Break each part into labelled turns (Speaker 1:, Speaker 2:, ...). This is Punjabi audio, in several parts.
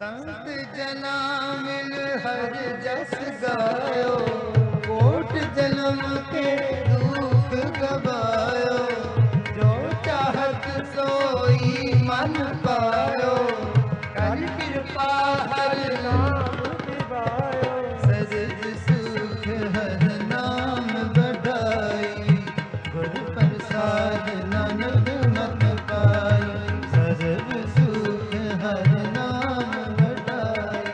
Speaker 1: संत जना मिल हर जस गायो, कोट जन्म के दुख गवायो, जो चाहत सोई मन पायो, कर कृपा हर नाम दिवायो, सजद सुख हर नाम बढ़ाई, गुर प्रसाद नानक मत पाई, सजद सुख हर नाम बढ़ाई,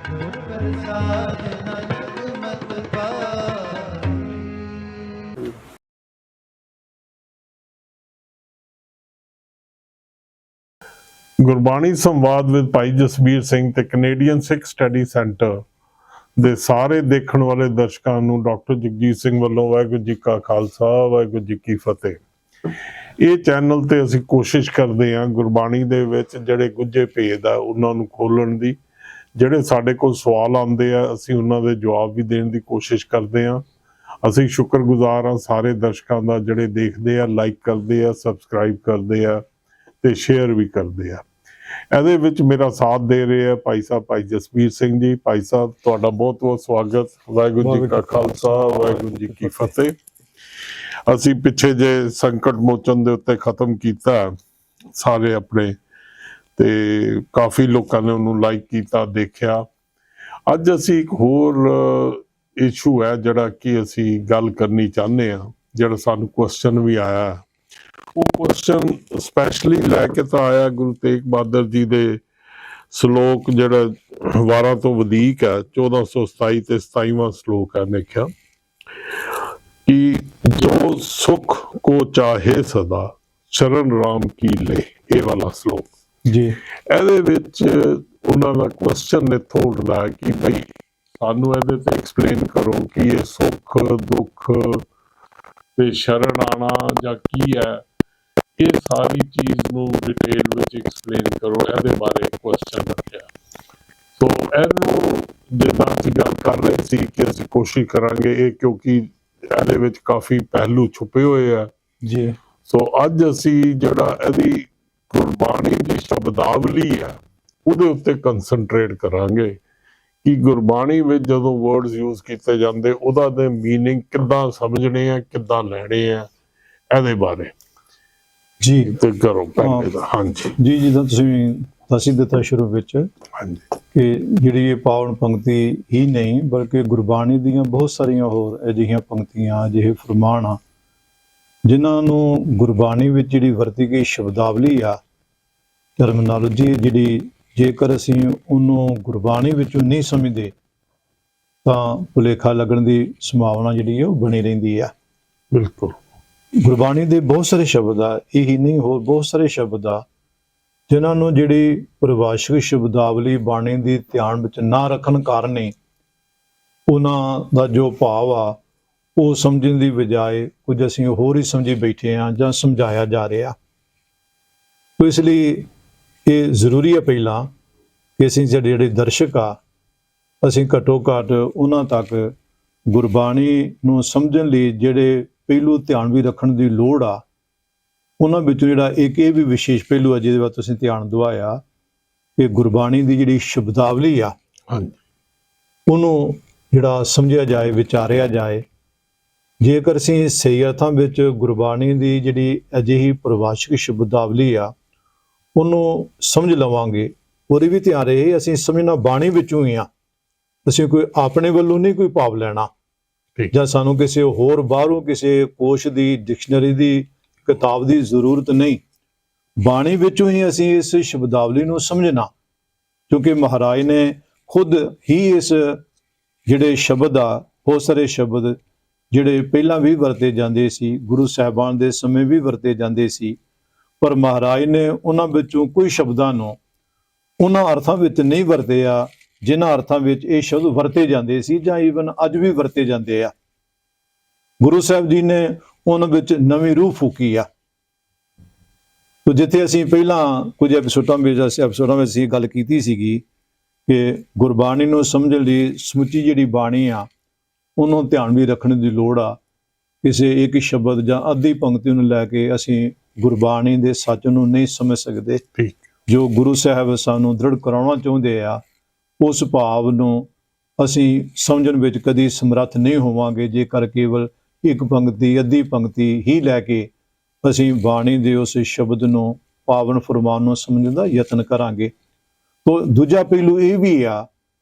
Speaker 1: गुर प्रसाद नानक मत पाई।
Speaker 2: ਗੁਰਬਾਣੀ ਸੰਵਾਦ ਵਿਦ ਭਾਈ ਜਸਬੀਰ ਸਿੰਘ ਤੇ ਕੈਨੇਡੀਅਨ ਸਿੱਖ ਸਟੱਡੀ ਸੈਂਟਰ ਦੇ ਸਾਰੇ ਦੇਖਣ ਵਾਲੇ ਦਰਸ਼ਕਾਂ ਨੂੰ ਡਾਕਟਰ ਜਗਜੀਤ ਸਿੰਘ ਵੱਲੋਂ ਵਾਹਿਗੁਰੂ ਜੀ ਕਾ ਖਾਲਸਾ ਵਾਹਿਗੁਰੂ ਜੀ ਕੀ ਫਤਿਹ। ਇਹ ਚੈਨਲ ਤੇ ਅਸੀਂ ਕੋਸ਼ਿਸ਼ ਕਰਦੇ ਹਾਂ ਗੁਰਬਾਣੀ ਦੇ ਵਿੱਚ ਜਿਹੜੇ ਗੁੱਝੇ ਭੇਦ ਆ ਉਹਨਾਂ ਨੂੰ ਖੋਲਣ ਦੀ। ਜਿਹੜੇ ਸਾਡੇ ਕੋਲ ਸਵਾਲ ਆਉਂਦੇ ਆ ਅਸੀਂ ਉਹਨਾਂ ਦੇ ਜਵਾਬ ਵੀ ਦੇਣ ਦੀ ਕੋਸ਼ਿਸ਼ ਕਰਦੇ ਹਾਂ। ਅਸੀਂ ਸ਼ੁਕਰਗੁਜ਼ਾਰ ਹਾਂ ਸਾਰੇ ਦਰਸ਼ਕਾਂ ਦਾ ਜਿਹੜੇ ਦੇਖਦੇ ਆ, ਲਾਈਕ ਕਰਦੇ ਆ, ਸਬਸਕ੍ਰਾਈਬ ਕਰਦੇ ਆ ਤੇ ਸ਼ੇਅਰ ਵੀ ਕਰਦੇ ਆ। ਇਹਦੇ ਵਿੱਚ ਮੇਰਾ ਸਾਥ ਦੇ ਰਹੇ ਆ ਭਾਈ ਸਾਹਿਬ ਭਾਈ ਜਸਬੀਰ ਸਿੰਘ ਜੀ। ਭਾਈ ਸਾਹਿਬ ਤੁਹਾਡਾ ਬਹੁਤ ਬਹੁਤ ਸਵਾਗਤ। ਵਾਹਿਗੁਰੂ ਜੀ ਕਾ ਖਾਲਸਾ ਵਾਹਿਗੁਰੂ ਜੀ ਕੀ ਫਤਿਹ। ਅਸੀਂ ਪਿੱਛੇ ਜੇ ਸੰਕਟ ਮੋਚਨ ਦੇ ਉੱਤੇ ਖਤਮ ਕੀਤਾ ਸਾਰੇ ਆਪਣੇ, ਤੇ ਕਾਫੀ ਲੋਕਾਂ ਨੇ ਉਹਨੂੰ ਲਾਈਕ ਕੀਤਾ, ਦੇਖਿਆ। ਅੱਜ ਅਸੀਂ ਇੱਕ ਹੋਰ ਇਸ਼ੂ ਹੈ ਜਿਹੜਾ ਕਿ ਅਸੀਂ ਗੱਲ ਕਰਨੀ ਚਾਹੁੰਦੇ ਹਾਂ, ਜਿਹੜਾ ਸਾਨੂੰ ਕੁਐਸਚਨ ਵੀ ਆਇਆ। ਉਹ ਕੁਐਸਚਨ ਸਪੈਸ਼ਲੀ ਲੈ ਕੇ ਤਾਂ ਆਇਆ ਗੁਰੂ ਤੇਗ ਬਹਾਦਰ ਜੀ ਦੇ ਸ਼ਲੋਕ ਜਿਹੜਾ ਵਾਰਾਂ ਤੋਂ ਵਧੇਕ ਹੈ, 1427 ਤੇ 27ਵਾਂ ਸ਼ਲੋਕ ਹੈ। ਮੈਂ ਕਿਹਾ ਕਿ ਜੋ ਸੁਖ ਕੋ ਚਾਹੇ ਸਦਾ ਸ਼ਰਨ ਰਾਮ ਕੀ ਲੈ, ਇਹ ਵਾਲਾ ਸ਼ਲੋਕ ਜੀ। ਇਹਦੇ ਵਿੱਚ ਉਹਨਾਂ ਦਾ ਕੁਐਸਚਨ ਇੱਥੋਂ ਉੱਠਦਾ ਕਿ ਭਾਈ ਸਾਨੂੰ ਇਹਦੇ ਤੇ ਐਕਸਪਲੇਨ ਕਰੋ ਕਿ ਇਹ ਸੁੱਖ ਦੁੱਖ ਤੇ ਸ਼ਰਨ ਆਣਾ ਜਾਂ ਕੀ ਹੈ, ਇਹ ਸਾਰੀ ਚੀਜ਼ ਨੂੰ ਡਿਟੇਲ ਵਿੱਚ ਐਕਸਪਲੇਨ ਕਰੋ। ਇਹਦੇ ਬਾਰੇ ਕੁਐਸਚਨ ਰੱਖਿਆ। ਸੋ ਇਹਨੂੰ ਜਿੱਦਾਂ ਅਸੀਂ ਗੱਲ ਕਰ ਰਹੇ ਸੀ ਕਿ ਅਸੀਂ ਕੋਸ਼ਿਸ਼ ਕਰਾਂਗੇ ਇਹ, ਕਿਉਂਕਿ ਇਹਦੇ ਵਿੱਚ ਕਾਫੀ ਪਹਿਲੂ ਛੁਪੇ ਹੋਏ ਆ ਜੀ। ਸੋ ਅੱਜ ਅਸੀਂ ਜਿਹੜਾ ਇਹਦੀ ਗੁਰਬਾਣੀ ਦੀ ਸ਼ਬਦਾਵਲੀ ਹੈ ਉਹਦੇ ਉੱਤੇ ਕੰਸਨਟਰੇਟ ਕਰਾਂਗੇ ਕਿ ਗੁਰਬਾਣੀ ਵਿੱਚ ਜਦੋਂ ਵਰਡਸ ਯੂਜ਼ ਕੀਤੇ ਜਾਂਦੇ ਉਹਦਾ ਦੇ ਮੀਨਿੰਗ ਕਿੱਦਾਂ ਸਮਝਣੇ ਆ, ਕਿੱਦਾਂ ਲੈਣੇ ਆ, ਇਹਦੇ ਬਾਰੇ ਜੀ ਤੇ ਕਰੋ ਪਹਿਲੇ ਦਾ। ਹਾਂਜੀ
Speaker 3: ਜੀ, ਜਿੱਦਾਂ ਤੁਸੀਂ ਦੱਸ ਹੀ ਦਿੱਤਾ ਸ਼ੁਰੂ ਵਿੱਚ ਕਿ ਜਿਹੜੀ ਇਹ ਪਾਵਨ ਪੰਕਤੀ ਹੀ ਨਹੀਂ ਬਲਕਿ ਗੁਰਬਾਣੀ ਦੀਆਂ ਬਹੁਤ ਸਾਰੀਆਂ ਹੋਰ ਅਜਿਹੀਆਂ ਪੰਕਤੀਆਂ, ਅਜਿਹੇ ਫਰਮਾਨ ਆ ਜਿਨ੍ਹਾਂ ਨੂੰ ਗੁਰਬਾਣੀ ਵਿੱਚ ਜਿਹੜੀ ਵਰਤੀ ਗਈ ਸ਼ਬਦਾਵਲੀ ਆ, ਟਰਮੀਨੋਲੋਜੀ ਜਿਹੜੀ, ਜੇਕਰ ਅਸੀਂ ਉਹਨੂੰ ਗੁਰਬਾਣੀ ਵਿੱਚੋਂ ਨਹੀਂ ਸਮਝਦੇ ਤਾਂ ਭੁਲੇਖਾ ਲੱਗਣ ਦੀ ਸੰਭਾਵਨਾ ਜਿਹੜੀ ਹੈ ਉਹ ਬਣੀ ਰਹਿੰਦੀ ਆ।
Speaker 2: ਬਿਲਕੁਲ
Speaker 3: ਗੁਰਬਾਣੀ ਦੇ ਬਹੁਤ ਸਾਰੇ ਸ਼ਬਦ ਆ, ਇਹੀ ਨਹੀਂ ਹੋਰ ਬਹੁਤ ਸਾਰੇ ਸ਼ਬਦ ਆ ਜਿਨ੍ਹਾਂ ਨੂੰ ਜਿਹੜੀ ਪਰਿਭਾਸ਼ਿਕ ਸ਼ਬਦਾਵਲੀ ਬਾਣੀ ਦੀ ਧਿਆਨ ਵਿੱਚ ਨਾ ਰੱਖਣ ਕਾਰਨ ਹੀ ਉਹਨਾਂ ਦਾ ਜੋ ਭਾਵ ਆ ਉਹ ਸਮਝਣ ਦੀ ਬਜਾਏ ਕੁਝ ਅਸੀਂ ਹੋਰ ਹੀ ਸਮਝੀ ਬੈਠੇ ਹਾਂ ਜਾਂ ਸਮਝਾਇਆ ਜਾ ਰਿਹਾ। ਤੋ ਇਸ ਲਈ ਇਹ ਜ਼ਰੂਰੀ ਹੈ ਪਹਿਲਾਂ ਕਿ ਅਸੀਂ ਜਿਹੜੇ ਦਰਸ਼ਕ ਆ ਅਸੀਂ ਘੱਟੋ ਘੱਟ ਉਹਨਾਂ ਤੱਕ ਗੁਰਬਾਣੀ ਨੂੰ ਸਮਝਣ ਲਈ ਜਿਹੜੇ ਪਹਿਲੂ ਧਿਆਨ ਵੀ ਰੱਖਣ ਦੀ ਲੋੜ ਆ। ਉਹਨਾਂ ਵਿੱਚੋਂ ਜਿਹੜਾ ਇੱਕ ਇਹ ਵੀ ਵਿਸ਼ੇਸ਼ ਪਹਿਲੂ ਆ ਜਿਹਦੇ ਵੱਲ ਤੁਸੀਂ ਧਿਆਨ ਦਿਵਾਇਆ ਕਿ ਗੁਰਬਾਣੀ ਦੀ ਜਿਹੜੀ ਸ਼ਬਦਾਵਲੀ ਆ ਉਹਨੂੰ ਜਿਹੜਾ ਸਮਝਿਆ ਜਾਏ, ਵਿਚਾਰਿਆ ਜਾਏ। ਜੇਕਰ ਅਸੀਂ ਸਹੀ ਅਰਥਾਂ ਵਿੱਚ ਗੁਰਬਾਣੀ ਦੀ ਜਿਹੜੀ ਅਜਿਹੀ ਪਰਿਭਾਸ਼ਿਕ ਸ਼ਬਦਾਵਲੀ ਆ ਉਹਨੂੰ ਸਮਝ ਲਵਾਂਗੇ, ਉਹਦੇ ਵੀ ਧਿਆਨ ਰਹੇ ਅਸੀਂ ਸਮਝਣਾ ਬਾਣੀ ਵਿੱਚੋਂ ਹੀ ਆ। ਅਸੀਂ ਕੋਈ ਆਪਣੇ ਵੱਲੋਂ ਨਹੀਂ ਕੋਈ ਭਾਵ ਲੈਣਾ ਜਾਂ ਸਾਨੂੰ ਕਿਸੇ ਹੋਰ ਬਾਹਰੋਂ ਕਿਸੇ ਕੋਸ਼ ਦੀ, ਡਿਕਸ਼ਨਰੀ ਦੀ, ਕਿਤਾਬ ਦੀ ਜ਼ਰੂਰਤ ਨਹੀਂ। ਬਾਣੀ ਵਿੱਚੋਂ ਹੀ ਅਸੀਂ ਇਸ ਸ਼ਬਦਾਵਲੀ ਨੂੰ ਸਮਝਣਾ, ਕਿਉਂਕਿ ਮਹਾਰਾਜ ਨੇ ਖੁਦ ਹੀ ਇਸ ਜਿਹੜੇ ਸ਼ਬਦ ਆ, ਬਹੁਤ ਸਾਰੇ ਸ਼ਬਦ ਜਿਹੜੇ ਪਹਿਲਾਂ ਵੀ ਵਰਤੇ ਜਾਂਦੇ ਸੀ, ਗੁਰੂ ਸਾਹਿਬਾਨ ਦੇ ਸਮੇਂ ਵੀ ਵਰਤੇ ਜਾਂਦੇ ਸੀ, ਪਰ ਮਹਾਰਾਜ ਨੇ ਉਹਨਾਂ ਵਿੱਚੋਂ ਕੋਈ ਸ਼ਬਦਾਂ ਨੂੰ ਉਹਨਾਂ ਅਰਥਾਂ ਵਿੱਚ ਨਹੀਂ ਵਰਤਿਆ ਜਿਨ੍ਹਾਂ ਅਰਥਾਂ ਵਿੱਚ ਇਹ ਸ਼ਬਦ ਵਰਤੇ ਜਾਂਦੇ ਸੀ ਜਾਂ ਈਵਨ ਅੱਜ ਵੀ ਵਰਤੇ ਜਾਂਦੇ ਆ। ਗੁਰੂ ਸਾਹਿਬ ਜੀ ਨੇ ਉਹਨਾਂ ਵਿੱਚ ਨਵੀਂ ਰੂਹ ਫੂਕੀ ਆ। ਤੋ ਜਿੱਥੇ ਅਸੀਂ ਪਹਿਲਾਂ ਕੁਝ ਐਪੀਸੋਡਾਂ ਵਿੱਚ ਅਸੀਂ ਗੱਲ ਕੀਤੀ ਸੀਗੀ ਕਿ ਗੁਰਬਾਣੀ ਨੂੰ ਸਮਝਣ ਲਈ ਸਮੁੱਚੀ ਜਿਹੜੀ ਬਾਣੀ ਆ ਉਹਨੂੰ ਧਿਆਨ ਵੀ ਰੱਖਣ ਦੀ ਲੋੜ ਆ। ਕਿਸੇ ਇੱਕ ਸ਼ਬਦ ਜਾਂ ਅੱਧੀ ਪੰਕਤੀ ਨੂੰ ਲੈ ਕੇ ਅਸੀਂ ਗੁਰਬਾਣੀ ਦੇ ਸੱਚ ਨੂੰ ਨਹੀਂ ਸਮਝ ਸਕਦੇ। ਜੋ ਗੁਰੂ ਸਾਹਿਬ ਸਾਨੂੰ ਦ੍ਰਿੜ ਕਰਾਉਣਾ ਚਾਹੁੰਦੇ ਆ, ਉਸ ਭਾਵ ਨੂੰ ਅਸੀਂ ਸਮਝਣ ਵਿੱਚ ਕਦੀ ਸਮਰੱਥ ਨਹੀਂ ਹੋਵਾਂਗੇ ਜੇਕਰ ਕੇਵਲ ਇੱਕ ਪੰਕਤੀ ਅੱਧੀ ਪੰਕਤੀ ਹੀ ਲੈ ਕੇ ਅਸੀਂ ਬਾਣੀ ਦੇ ਉਸ ਸ਼ਬਦ ਨੂੰ, ਪਾਵਨ ਫਰਮਾਨ ਨੂੰ ਸਮਝਣ ਦਾ ਯਤਨ ਕਰਾਂਗੇ। ਤੋ ਦੂਜਾ ਪਹਿਲੂ ਇਹ ਵੀ ਆ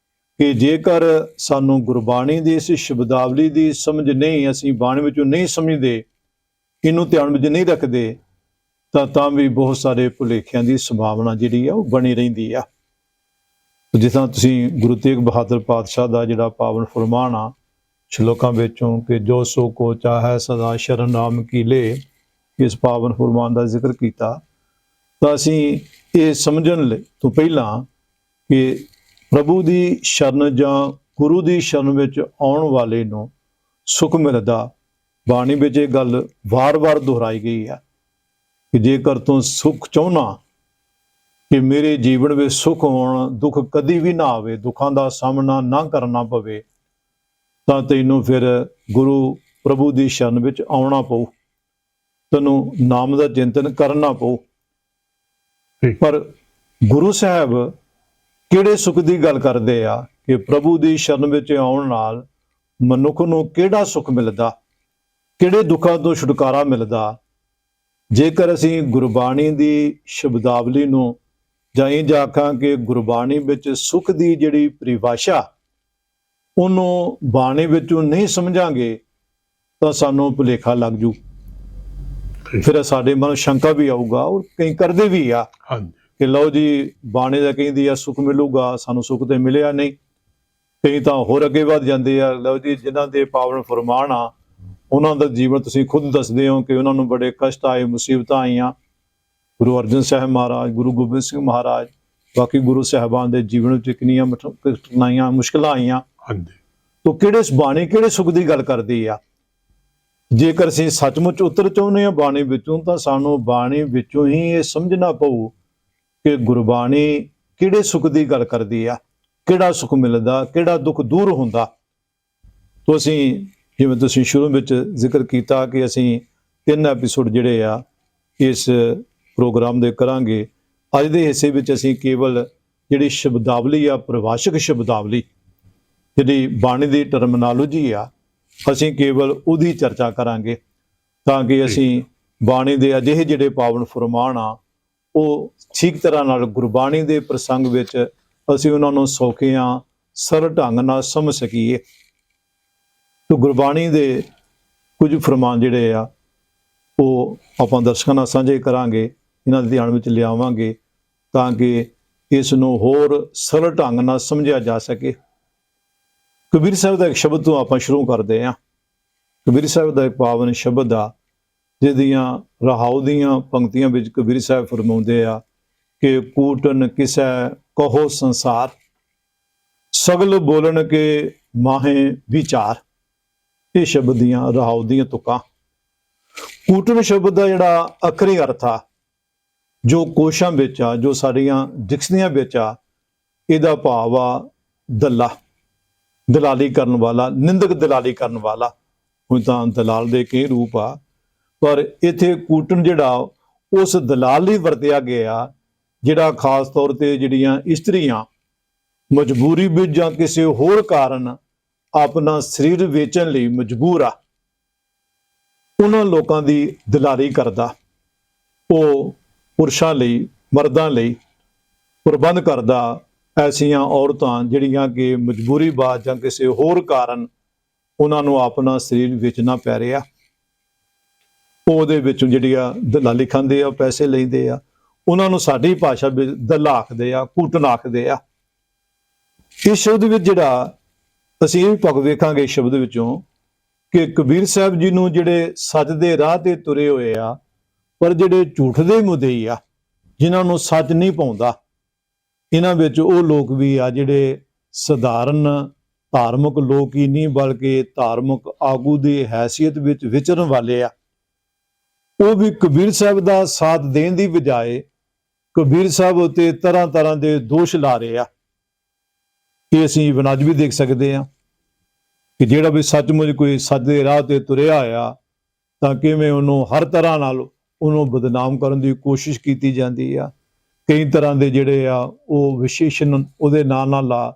Speaker 3: ਕਿ ਜੇਕਰ ਸਾਨੂੰ ਗੁਰਬਾਣੀ ਦੀ ਇਸ ਸ਼ਬਦਾਵਲੀ ਦੀ ਸਮਝ ਨਹੀਂ, ਅਸੀਂ ਬਾਣੀ ਵਿੱਚੋਂ ਨਹੀਂ ਸਮਝਦੇ, ਇਹਨੂੰ ਧਿਆਨ ਵਿੱਚ ਨਹੀਂ ਰੱਖਦੇ, ਤਾਂ ਵੀ ਬਹੁਤ ਸਾਰੇ ਭੁਲੇਖਿਆਂ ਦੀ ਸੰਭਾਵਨਾ ਜਿਹੜੀ ਆ ਉਹ ਬਣੀ ਰਹਿੰਦੀ ਆ। ਜਿਸ ਤਰ੍ਹਾਂ ਤੁਸੀਂ ਗੁਰੂ ਤੇਗ ਬਹਾਦਰ ਪਾਤਸ਼ਾਹ ਦਾ ਜਿਹੜਾ ਪਾਵਨ ਫਰਮਾਨ ਆ ਸ਼ਲੋਕਾਂ ਵਿੱਚੋਂ ਕਿ ਜੋ ਸੋ ਕੋ ਚਾਹੈ ਸਦਾ ਸ਼ਰਨ ਨਾਮ ਕੀ ਲੇ, ਇਸ ਪਾਵਨ ਫਰਮਾਨ ਦਾ ਜ਼ਿਕਰ ਕੀਤਾ, ਤਾਂ ਅਸੀਂ ਇਹ ਸਮਝਣ ਲਈ ਤੋਂ ਪਹਿਲਾਂ ਕਿ ਪ੍ਰਭੂ ਦੀ ਸ਼ਰਨ ਜਾਂ ਗੁਰੂ ਦੀ ਸ਼ਰਨ ਵਿੱਚ ਆਉਣ ਵਾਲੇ ਨੂੰ ਸੁੱਖ ਮਿਲਦਾ। ਬਾਣੀ ਵਿੱਚ ਇਹ ਗੱਲ ਵਾਰ-ਵਾਰ ਦੁਹਰਾਈ ਗਈ ਹੈ ਕਿ ਜੇਕਰ ਤੂੰ ਸੁੱਖ ਚਾਹੁੰਦਾ ਕਿ ਮੇਰੇ ਜੀਵਨ ਵਿੱਚ ਸੁੱਖ ਹੋਣ, ਦੁੱਖ ਕਦੀ ਵੀ ਨਾ ਆਵੇ, ਦੁੱਖਾਂ ਦਾ ਸਾਹਮਣਾ ਨਾ ਕਰਨਾ ਪਵੇ, ਤਾਂ ਤੈਨੂੰ ਫਿਰ ਗੁਰੂ ਪ੍ਰਭੂ ਦੀ ਸ਼ਰਨ ਵਿੱਚ ਆਉਣਾ ਪਊ, ਤੈਨੂੰ ਨਾਮ ਦਾ ਚਿੰਤਨ ਕਰਨਾ ਪਊ। ਪਰ ਗੁਰੂ ਸਾਹਿਬ ਕਿਹੜੇ ਸੁੱਖ ਦੀ ਗੱਲ ਕਰਦੇ ਆ ਕਿ ਪ੍ਰਭੂ ਦੀ ਸ਼ਰਨ ਵਿੱਚ ਆਉਣ ਨਾਲ ਮਨੁੱਖ ਨੂੰ ਕਿਹੜਾ ਸੁੱਖ ਮਿਲਦਾ, ਕਿਹੜੇ ਦੁੱਖਾਂ ਤੋਂ ਛੁਟਕਾਰਾ ਮਿਲਦਾ। ਜੇਕਰ ਅਸੀਂ ਗੁਰਬਾਣੀ ਦੀ ਸ਼ਬਦਾਵਲੀ ਨੂੰ ਜਾਂ ਇੰਝ ਆਖਾਂ ਕਿ ਗੁਰਬਾਣੀ ਵਿੱਚ ਸੁੱਖ ਦੀ ਜਿਹੜੀ ਪਰਿਭਾਸ਼ਾ ਉਹਨੂੰ ਬਾਣੀ ਵਿੱਚੋਂ ਨਹੀਂ ਸਮਝਾਂਗੇ ਤਾਂ ਸਾਨੂੰ ਭੁਲੇਖਾ ਲੱਗ ਜੂ। ਫਿਰ ਸਾਡੇ ਮਨ ਸ਼ੰਕਾ ਵੀ ਆਊਗਾ, ਔਰ ਕਈ ਕਰਦੇ ਵੀ ਆ ਕਿ ਲਓ ਜੀ ਬਾਣੀ ਦਾ ਕਹਿੰਦੀ ਆ ਸੁੱਖ ਮਿਲੂਗਾ, ਸਾਨੂੰ ਸੁੱਖ ਤੇ ਮਿਲਿਆ ਨਹੀਂ। ਕਈ ਤਾਂ ਹੋਰ ਅੱਗੇ ਵੱਧ ਜਾਂਦੇ ਆ, ਲਓ ਜੀ ਜਿਨ੍ਹਾਂ ਦੇ ਪਾਵਨ ਫਰਮਾਨ ਆ ਉਹਨਾਂ ਦਾ ਜੀਵਨ ਤੁਸੀਂ ਖੁਦ ਦੱਸਦੇ ਹੋ ਕਿ ਉਹਨਾਂ ਨੂੰ ਬੜੇ ਕਸ਼ਟ ਆਏ, ਮੁਸੀਬਤਾਂ ਆਈਆਂ। ਗੁਰੂ ਅਰਜਨ ਸਾਹਿਬ ਮਹਾਰਾਜ, ਗੁਰੂ ਗੋਬਿੰਦ ਸਿੰਘ ਮਹਾਰਾਜ, ਬਾਕੀ ਗੁਰੂ ਸਾਹਿਬਾਨ ਦੇ ਜੀਵਨ ਵਿੱਚ ਕਿੰਨੀਆਂ ਕਠਿਨਾਈਆਂ, ਮੁਸ਼ਕਲਾਂ ਆਈਆਂ। ਤੋ ਕਿਹੜੇ ਬਾਣੀ ਕਿਹੜੇ ਸੁੱਖ ਦੀ ਗੱਲ ਕਰਦੀ ਆ? ਜੇਕਰ ਅਸੀਂ ਸੱਚਮੁੱਚ ਉੱਤਰ ਚਾਹੁੰਦੇ ਹਾਂ ਬਾਣੀ ਵਿੱਚੋਂ, ਤਾਂ ਸਾਨੂੰ ਬਾਣੀ ਵਿੱਚੋਂ ਹੀ ਇਹ ਸਮਝਣਾ ਪਊ ਕਿ ਗੁਰਬਾਣੀ ਕਿਹੜੇ ਸੁੱਖ ਦੀ ਗੱਲ ਕਰਦੀ ਆ, ਕਿਹੜਾ ਸੁੱਖ ਮਿਲਦਾ, ਕਿਹੜਾ ਦੁੱਖ ਦੂਰ ਹੁੰਦਾ। ਤੋ ਅਸੀਂ ਜਿਵੇਂ ਤੁਸੀਂ ਸ਼ੁਰੂ ਵਿੱਚ ਜ਼ਿਕਰ ਕੀਤਾ ਕਿ ਅਸੀਂ 3 ਐਪੀਸੋਡ ਜਿਹੜੇ ਆ ਇਸ ਪ੍ਰੋਗਰਾਮ ਦੇ ਕਰਾਂਗੇ। ਅੱਜ ਦੇ ਹਿੱਸੇ ਵਿੱਚ ਅਸੀਂ ਕੇਵਲ ਜਿਹੜੀ ਸ਼ਬਦਾਵਲੀ ਆ, ਪਰਿਭਾਸ਼ਕ ਸ਼ਬਦਾਵਲੀ, ਜਿਹੜੀ ਬਾਣੀ ਦੀ ਟਰਮੀਨੋਲੋਜੀ ਆ, ਅਸੀਂ ਕੇਵਲ ਉਹਦੀ ਚਰਚਾ ਕਰਾਂਗੇ ਤਾਂ ਕਿ ਅਸੀਂ ਬਾਣੀ ਦੇ ਅਜਿਹੇ ਜਿਹੜੇ ਪਾਵਨ ਫਰਮਾਨ ਆ ਉਹ ਠੀਕ ਤਰ੍ਹਾਂ ਨਾਲ ਗੁਰਬਾਣੀ ਦੇ ਪ੍ਰਸੰਗ ਵਿੱਚ ਅਸੀਂ ਉਹਨਾਂ ਨੂੰ ਸੌਖਿਆਂ ਸਰਲ ਢੰਗ ਨਾਲ ਸਮਝ ਸਕੀਏ। ਤੋ ਗੁਰਬਾਣੀ ਦੇ ਕੁਝ ਫਰਮਾਨ ਜਿਹੜੇ ਆ ਉਹ ਆਪਾਂ ਦਰਸ਼ਕਾਂ ਨਾਲ ਸਾਂਝੇ ਕਰਾਂਗੇ, ਇਹਨਾਂ ਦੇ ਧਿਆਨ ਵਿੱਚ ਲਿਆਵਾਂਗੇ ਤਾਂ ਕਿ ਇਸ ਨੂੰ ਹੋਰ ਸਰਲ ਢੰਗ ਨਾਲ ਸਮਝਿਆ ਜਾ ਸਕੇ। ਕਬੀਰ ਸਾਹਿਬ ਦਾ ਇੱਕ ਸ਼ਬਦ ਤੋਂ ਆਪਾਂ ਸ਼ੁਰੂ ਕਰਦੇ ਹਾਂ। ਕਬੀਰ ਸਾਹਿਬ ਦਾ ਇੱਕ ਪਾਵਨ ਸ਼ਬਦ ਆ ਜਿਹਦੀਆਂ ਰਹਾਉ ਦੀਆਂ ਪੰਕਤੀਆਂ ਵਿੱਚ ਕਬੀਰ ਸਾਹਿਬ ਫਰਮਾਉਂਦੇ ਆ ਕਿ ਕੂਟਨ ਕਿਸੈ ਕਹੋ ਸੰਸਾਰ, ਸਗਲ ਬੋਲਣ ਕੇ ਮਾਹੇ ਵਿਚਾਰ। ਇਹ ਸ਼ਬਦ ਦੀਆਂ ਰਹਾਉ ਦੀਆਂ ਤੁਕਾਂ। ਕੂਟਨ ਸ਼ਬਦ ਦਾ ਜਿਹੜਾ ਅਖਰੀ ਅਰਥ ਆ, ਜੋ ਕੋਸ਼ਾਂ ਵਿੱਚ ਆ, ਜੋ ਸਾਡੀਆਂ ਡਿਕਸ਼ਨਰੀਆਂ ਵਿੱਚ ਆ, ਇਹਦਾ ਭਾਵ ਆ ਦੱਲਾ, ਦਲਾਲੀ ਕਰਨ ਵਾਲਾ, ਨਿੰਦਕ ਦਲਾਲੀ ਕਰਨ ਵਾਲਾ। ਹੁਣ ਤਾਂ ਦਲਾਲ ਦੇ ਕਈ ਰੂਪ ਆ, ਪਰ ਇੱਥੇ ਕੂਟਨ ਜਿਹੜਾ ਉਸ ਦਲਾਲ ਲਈ ਵਰਤਿਆ ਗਿਆ ਜਿਹੜਾ ਖਾਸ ਤੌਰ ਤੇ ਜਿਹੜੀਆਂ ਇਸਤਰੀਆਂ ਮਜਬੂਰੀ ਵਿੱਚ ਜਾਂ ਕਿਸੇ ਹੋਰ ਕਾਰਨ ਆਪਣਾ ਸਰੀਰ ਵੇਚਣ ਲਈ ਮਜਬੂਰ ਆ, ਉਹਨਾਂ ਲੋਕਾਂ ਦੀ ਦਲਾਲੀ ਕਰਦਾ। ਉਹ ਪੁਰਸ਼ਾਂ ਲਈ, ਮਰਦਾਂ ਲਈ ਪ੍ਰਬੰਧ ਕਰਦਾ ਐਸੀਆਂ ਔਰਤਾਂ ਜਿਹੜੀਆਂ ਕਿ ਮਜਬੂਰੀ ਬਾਅਦ ਜਾਂ ਕਿਸੇ ਹੋਰ ਕਾਰਨ ਉਹਨਾਂ ਨੂੰ ਆਪਣਾ ਸਰੀਰ ਵੇਚਣਾ ਪੈ ਰਿਹਾ। ਉਹਦੇ ਵਿੱਚੋਂ ਜਿਹੜੀਆਂ ਦਲਾਲੀ ਖਾਂਦੇ ਆ, ਪੈਸੇ ਲੈਂਦੇ ਆ, ਉਹਨਾਂ ਨੂੰ ਸਾਡੀ ਭਾਸ਼ਾ ਵਿੱਚ ਦੱਲਾ ਆਖਦੇ ਆ, ਕੂਟਨ ਆਖਦੇ ਆ। ਇਸ ਸ਼ਬਦ ਵਿੱਚ ਜਿਹੜਾ ਅਸੀਂ ਇਹ ਪੱਖ ਵੇਖਾਂਗੇ ਸ਼ਬਦ ਵਿੱਚੋਂ ਕਿ ਕਬੀਰ ਸਾਹਿਬ ਜੀ ਨੂੰ ਜਿਹੜੇ ਸੱਚ ਦੇ ਰਾਹ ਤੇ ਤੁਰੇ ਹੋਏ ਆ, ਪਰ ਜਿਹੜੇ ਝੂਠ ਦੇ ਮੁਦਈ ਆ, ਜਿਨ੍ਹਾਂ ਨੂੰ ਸੱਚ ਨਹੀਂ ਪਾਉਂਦਾ, ਇਹਨਾਂ ਵਿੱਚ ਉਹ ਲੋਕ ਵੀ ਆ ਜਿਹੜੇ ਸਧਾਰਨ ਧਾਰਮਿਕ ਲੋਕ ਹੀ ਨਹੀਂ ਬਲਕਿ ਧਾਰਮਿਕ ਆਗੂ ਦੀ ਹੈਸੀਅਤ ਵਿੱਚ ਵਿਚਰਨ ਵਾਲੇ ਆ। ਉਹ ਵੀ ਕਬੀਰ ਸਾਹਿਬ ਦਾ ਸਾਥ ਦੇਣ ਦੀ ਬਜਾਏ ਕਬੀਰ ਸਾਹਿਬ ਉੱਤੇ ਤਰ੍ਹਾਂ ਤਰ੍ਹਾਂ ਦੇ ਦੋਸ਼ ਲਾ ਰਹੇ ਆ। ਇਹ ਅਸੀਂ ਵਨਾਜ ਵੀ ਦੇਖ ਸਕਦੇ ਹਾਂ ਕਿ ਜਿਹੜਾ ਵੀ ਸੱਚਮੁੱਚ ਕੋਈ ਸੱਚ ਦੇ ਰਾਹ ਤੇ ਤੁਰਿਆ ਆ ਤਾਂ ਕਿਵੇਂ ਉਹਨੂੰ ਹਰ ਤਰ੍ਹਾਂ ਨਾਲ ਉਹਨੂੰ ਬਦਨਾਮ ਕਰਨ ਦੀ ਕੋਸ਼ਿਸ਼ ਕੀਤੀ ਜਾਂਦੀ ਆ। ਕਈ ਤਰ੍ਹਾਂ ਦੇ ਜਿਹੜੇ ਆ ਉਹ ਵਿਸ਼ੇਸ਼ਣ ਉਹਦੇ ਨਾਲ ਲਾ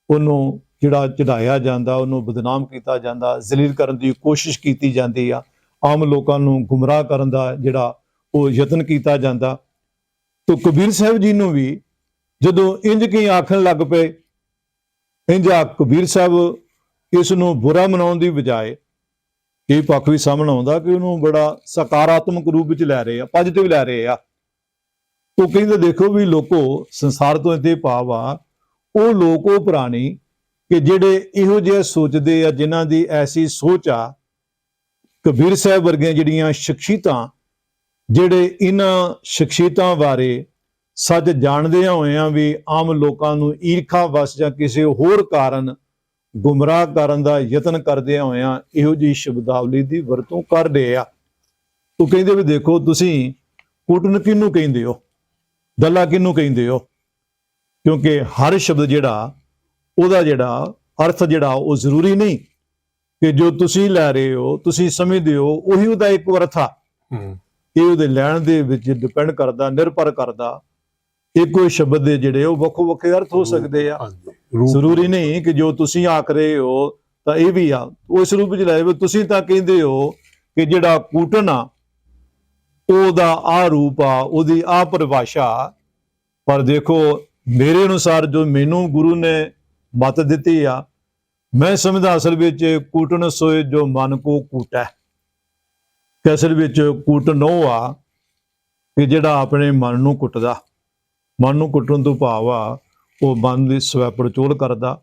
Speaker 3: ਉਹਨੂੰ ਜਿਹੜਾ ਚੜਾਇਆ ਜਾਂਦਾ, ਉਹਨੂੰ ਬਦਨਾਮ ਕੀਤਾ ਜਾਂਦਾ, ਜ਼ਲੀਲ ਕਰਨ ਦੀ ਕੋਸ਼ਿਸ਼ ਕੀਤੀ ਜਾਂਦੀ ਆ, ਆਮ ਲੋਕਾਂ ਨੂੰ ਗੁੰਮਰਾਹ ਕਰਨ ਦਾ ਜਿਹੜਾ ਉਹ ਯਤਨ ਕੀਤਾ ਜਾਂਦਾ। ਤੋ ਕਬੀਰ ਸਾਹਿਬ ਜੀ ਨੂੰ ਵੀ ਜਦੋਂ ਇੰਜ ਕੀ ਆਖਣ ਲੱਗ ਪਏ, ਇੰਜ ਕਬੀਰ ਸਾਹਿਬ ਇਸ ਨੂੰ ਬੁਰਾ ਮਨਾਉਣ ਦੀ ਬਜਾਏ ਇਹ ਪੱਖ ਵੀ ਸਾਹਮਣੇ ਆਉਂਦਾ ਕਿ ਉਹਨੂੰ ਬੜਾ ਸਕਾਰਾਤਮਕ ਰੂਪ ਵਿੱਚ ਲੈ ਰਹੇ ਆ, ਪੋਜ਼ਿਟਿਵ ਲੈ ਰਹੇ ਆ। ਉਹ ਕਹਿੰਦੇ ਦੇਖੋ ਵੀ ਲੋਕੋ ਸੰਸਾਰ ਤੋਂ ਇੱਥੇ ਭਾਵ ਆ ਉਹ ਲੋਕ ਉਹ ਪ੍ਰਾਣੀ ਕਿ ਜਿਹੜੇ ਇਹੋ ਜਿਹਾ ਸੋਚਦੇ ਆ, ਜਿਨ੍ਹਾਂ ਦੀ ਐਸੀ ਸੋਚ ਆ। ਕਬੀਰ ਸਾਹਿਬ ਵਰਗੀਆਂ ਜਿਹੜੀਆਂ ਸ਼ਖਸੀਅਤਾਂ, ਜਿਹੜੇ ਇਹਨਾਂ ਸ਼ਖਸੀਅਤਾਂ ਬਾਰੇ ਸੱਚ ਜਾਣਦਿਆਂ ਹੋਇਆਂ ਵੀ ਆਮ ਲੋਕਾਂ ਨੂੰ ਈਰਖਾ ਵਸ ਜਾਂ ਕਿਸੇ ਹੋਰ ਕਾਰਨ ਗੁੰਮਰਾਹ ਕਰਨ ਦਾ ਯਤਨ ਕਰਦਿਆਂ ਹੋਇਆਂ ਇਹੋ ਜਿਹੀ ਸ਼ਬਦਾਵਲੀ ਦੀ ਵਰਤੋਂ ਕਰ ਰਹੇ ਆ। ਉਹ ਕਹਿੰਦੇ ਵੀ ਦੇਖੋ ਤੁਸੀਂ ਕੁੱਟਣ ਕਿਹਨੂੰ ਕਹਿੰਦੇ ਹੋ, ਦੱਲਾ ਕਿਹਨੂੰ ਕਹਿੰਦੇ ਹੋ, ਕਿਉਂਕਿ ਹਰ ਸ਼ਬਦ ਜਿਹੜਾ ਉਹਦਾ ਜਿਹੜਾ ਅਰਥ ਜਿਹੜਾ ਉਹ ਜ਼ਰੂਰੀ ਨਹੀਂ ਕਿ ਜੋ ਤੁਸੀਂ ਲੈ ਰਹੇ ਹੋ, ਤੁਸੀਂ ਸਮਝਦੇ ਹੋ ਉਹੀ ਉਹਦਾ ਇੱਕ ਅਰਥ ਆ। ਇਹ ਉਹਦੇ ਲੈਣ ਦੇ ਵਿੱਚ ਡਿਪੈਂਡ ਕਰਦਾ, ਨਿਰਭਰ ਕਰਦਾ। ਇੱਕੋ ਸ਼ਬਦ ਦੇ ਜਿਹੜੇ ਉਹ ਵੱਖੋ ਵੱਖਰੇ ਅਰਥ ਹੋ ਸਕਦੇ ਆ। ਜ਼ਰੂਰੀ ਨਹੀਂ ਕਿ ਜੋ ਤੁਸੀਂ ਆਖ ਰਹੇ ਹੋ ਤਾਂ ਇਹ ਵੀ ਆ ਉਹ ਇਸ ਰੂਪ ਵਿੱਚ ਲੈ। ਤੁਸੀਂ ਤਾਂ ਕਹਿੰਦੇ ਹੋ ਕਿ ਜਿਹੜਾ ਕੂਟਨ ਆ ਉਹਦਾ ਆ ਰੂਪ ਆ, ਉਹਦੀ ਆ ਪਰਿਭਾਸ਼ਾ। ਪਰ ਦੇਖੋ ਮੇਰੇ ਅਨੁਸਾਰ ਜੋ ਮੈਨੂੰ ਗੁਰੂ ਨੇ ਮੱਤ ਦਿੱਤੀ ਆ, ਮੈਂ ਸਮਝਦਾ ਅਸਲ ਵਿੱਚ ਕੂਟਨ ਸੋਏ ਜੋ ਮਨ ਕੋ ਕੂਟੈ। ਕਿ ਅਸਲ ਵਿੱਚ ਕੂਟਨ ਉਹ ਆ ਕਿ ਜਿਹੜਾ ਆਪਣੇ ਮਨ ਨੂੰ ਕੁੱਟਦਾ। ਮਨ ਨੂੰ ਕੁੱਟਣ ਤੋਂ ਭਾਵ ਆ ਉਹ ਮਨ ਦੀ ਸਵੈ ਪੜਚੋਲ ਕਰਦਾ।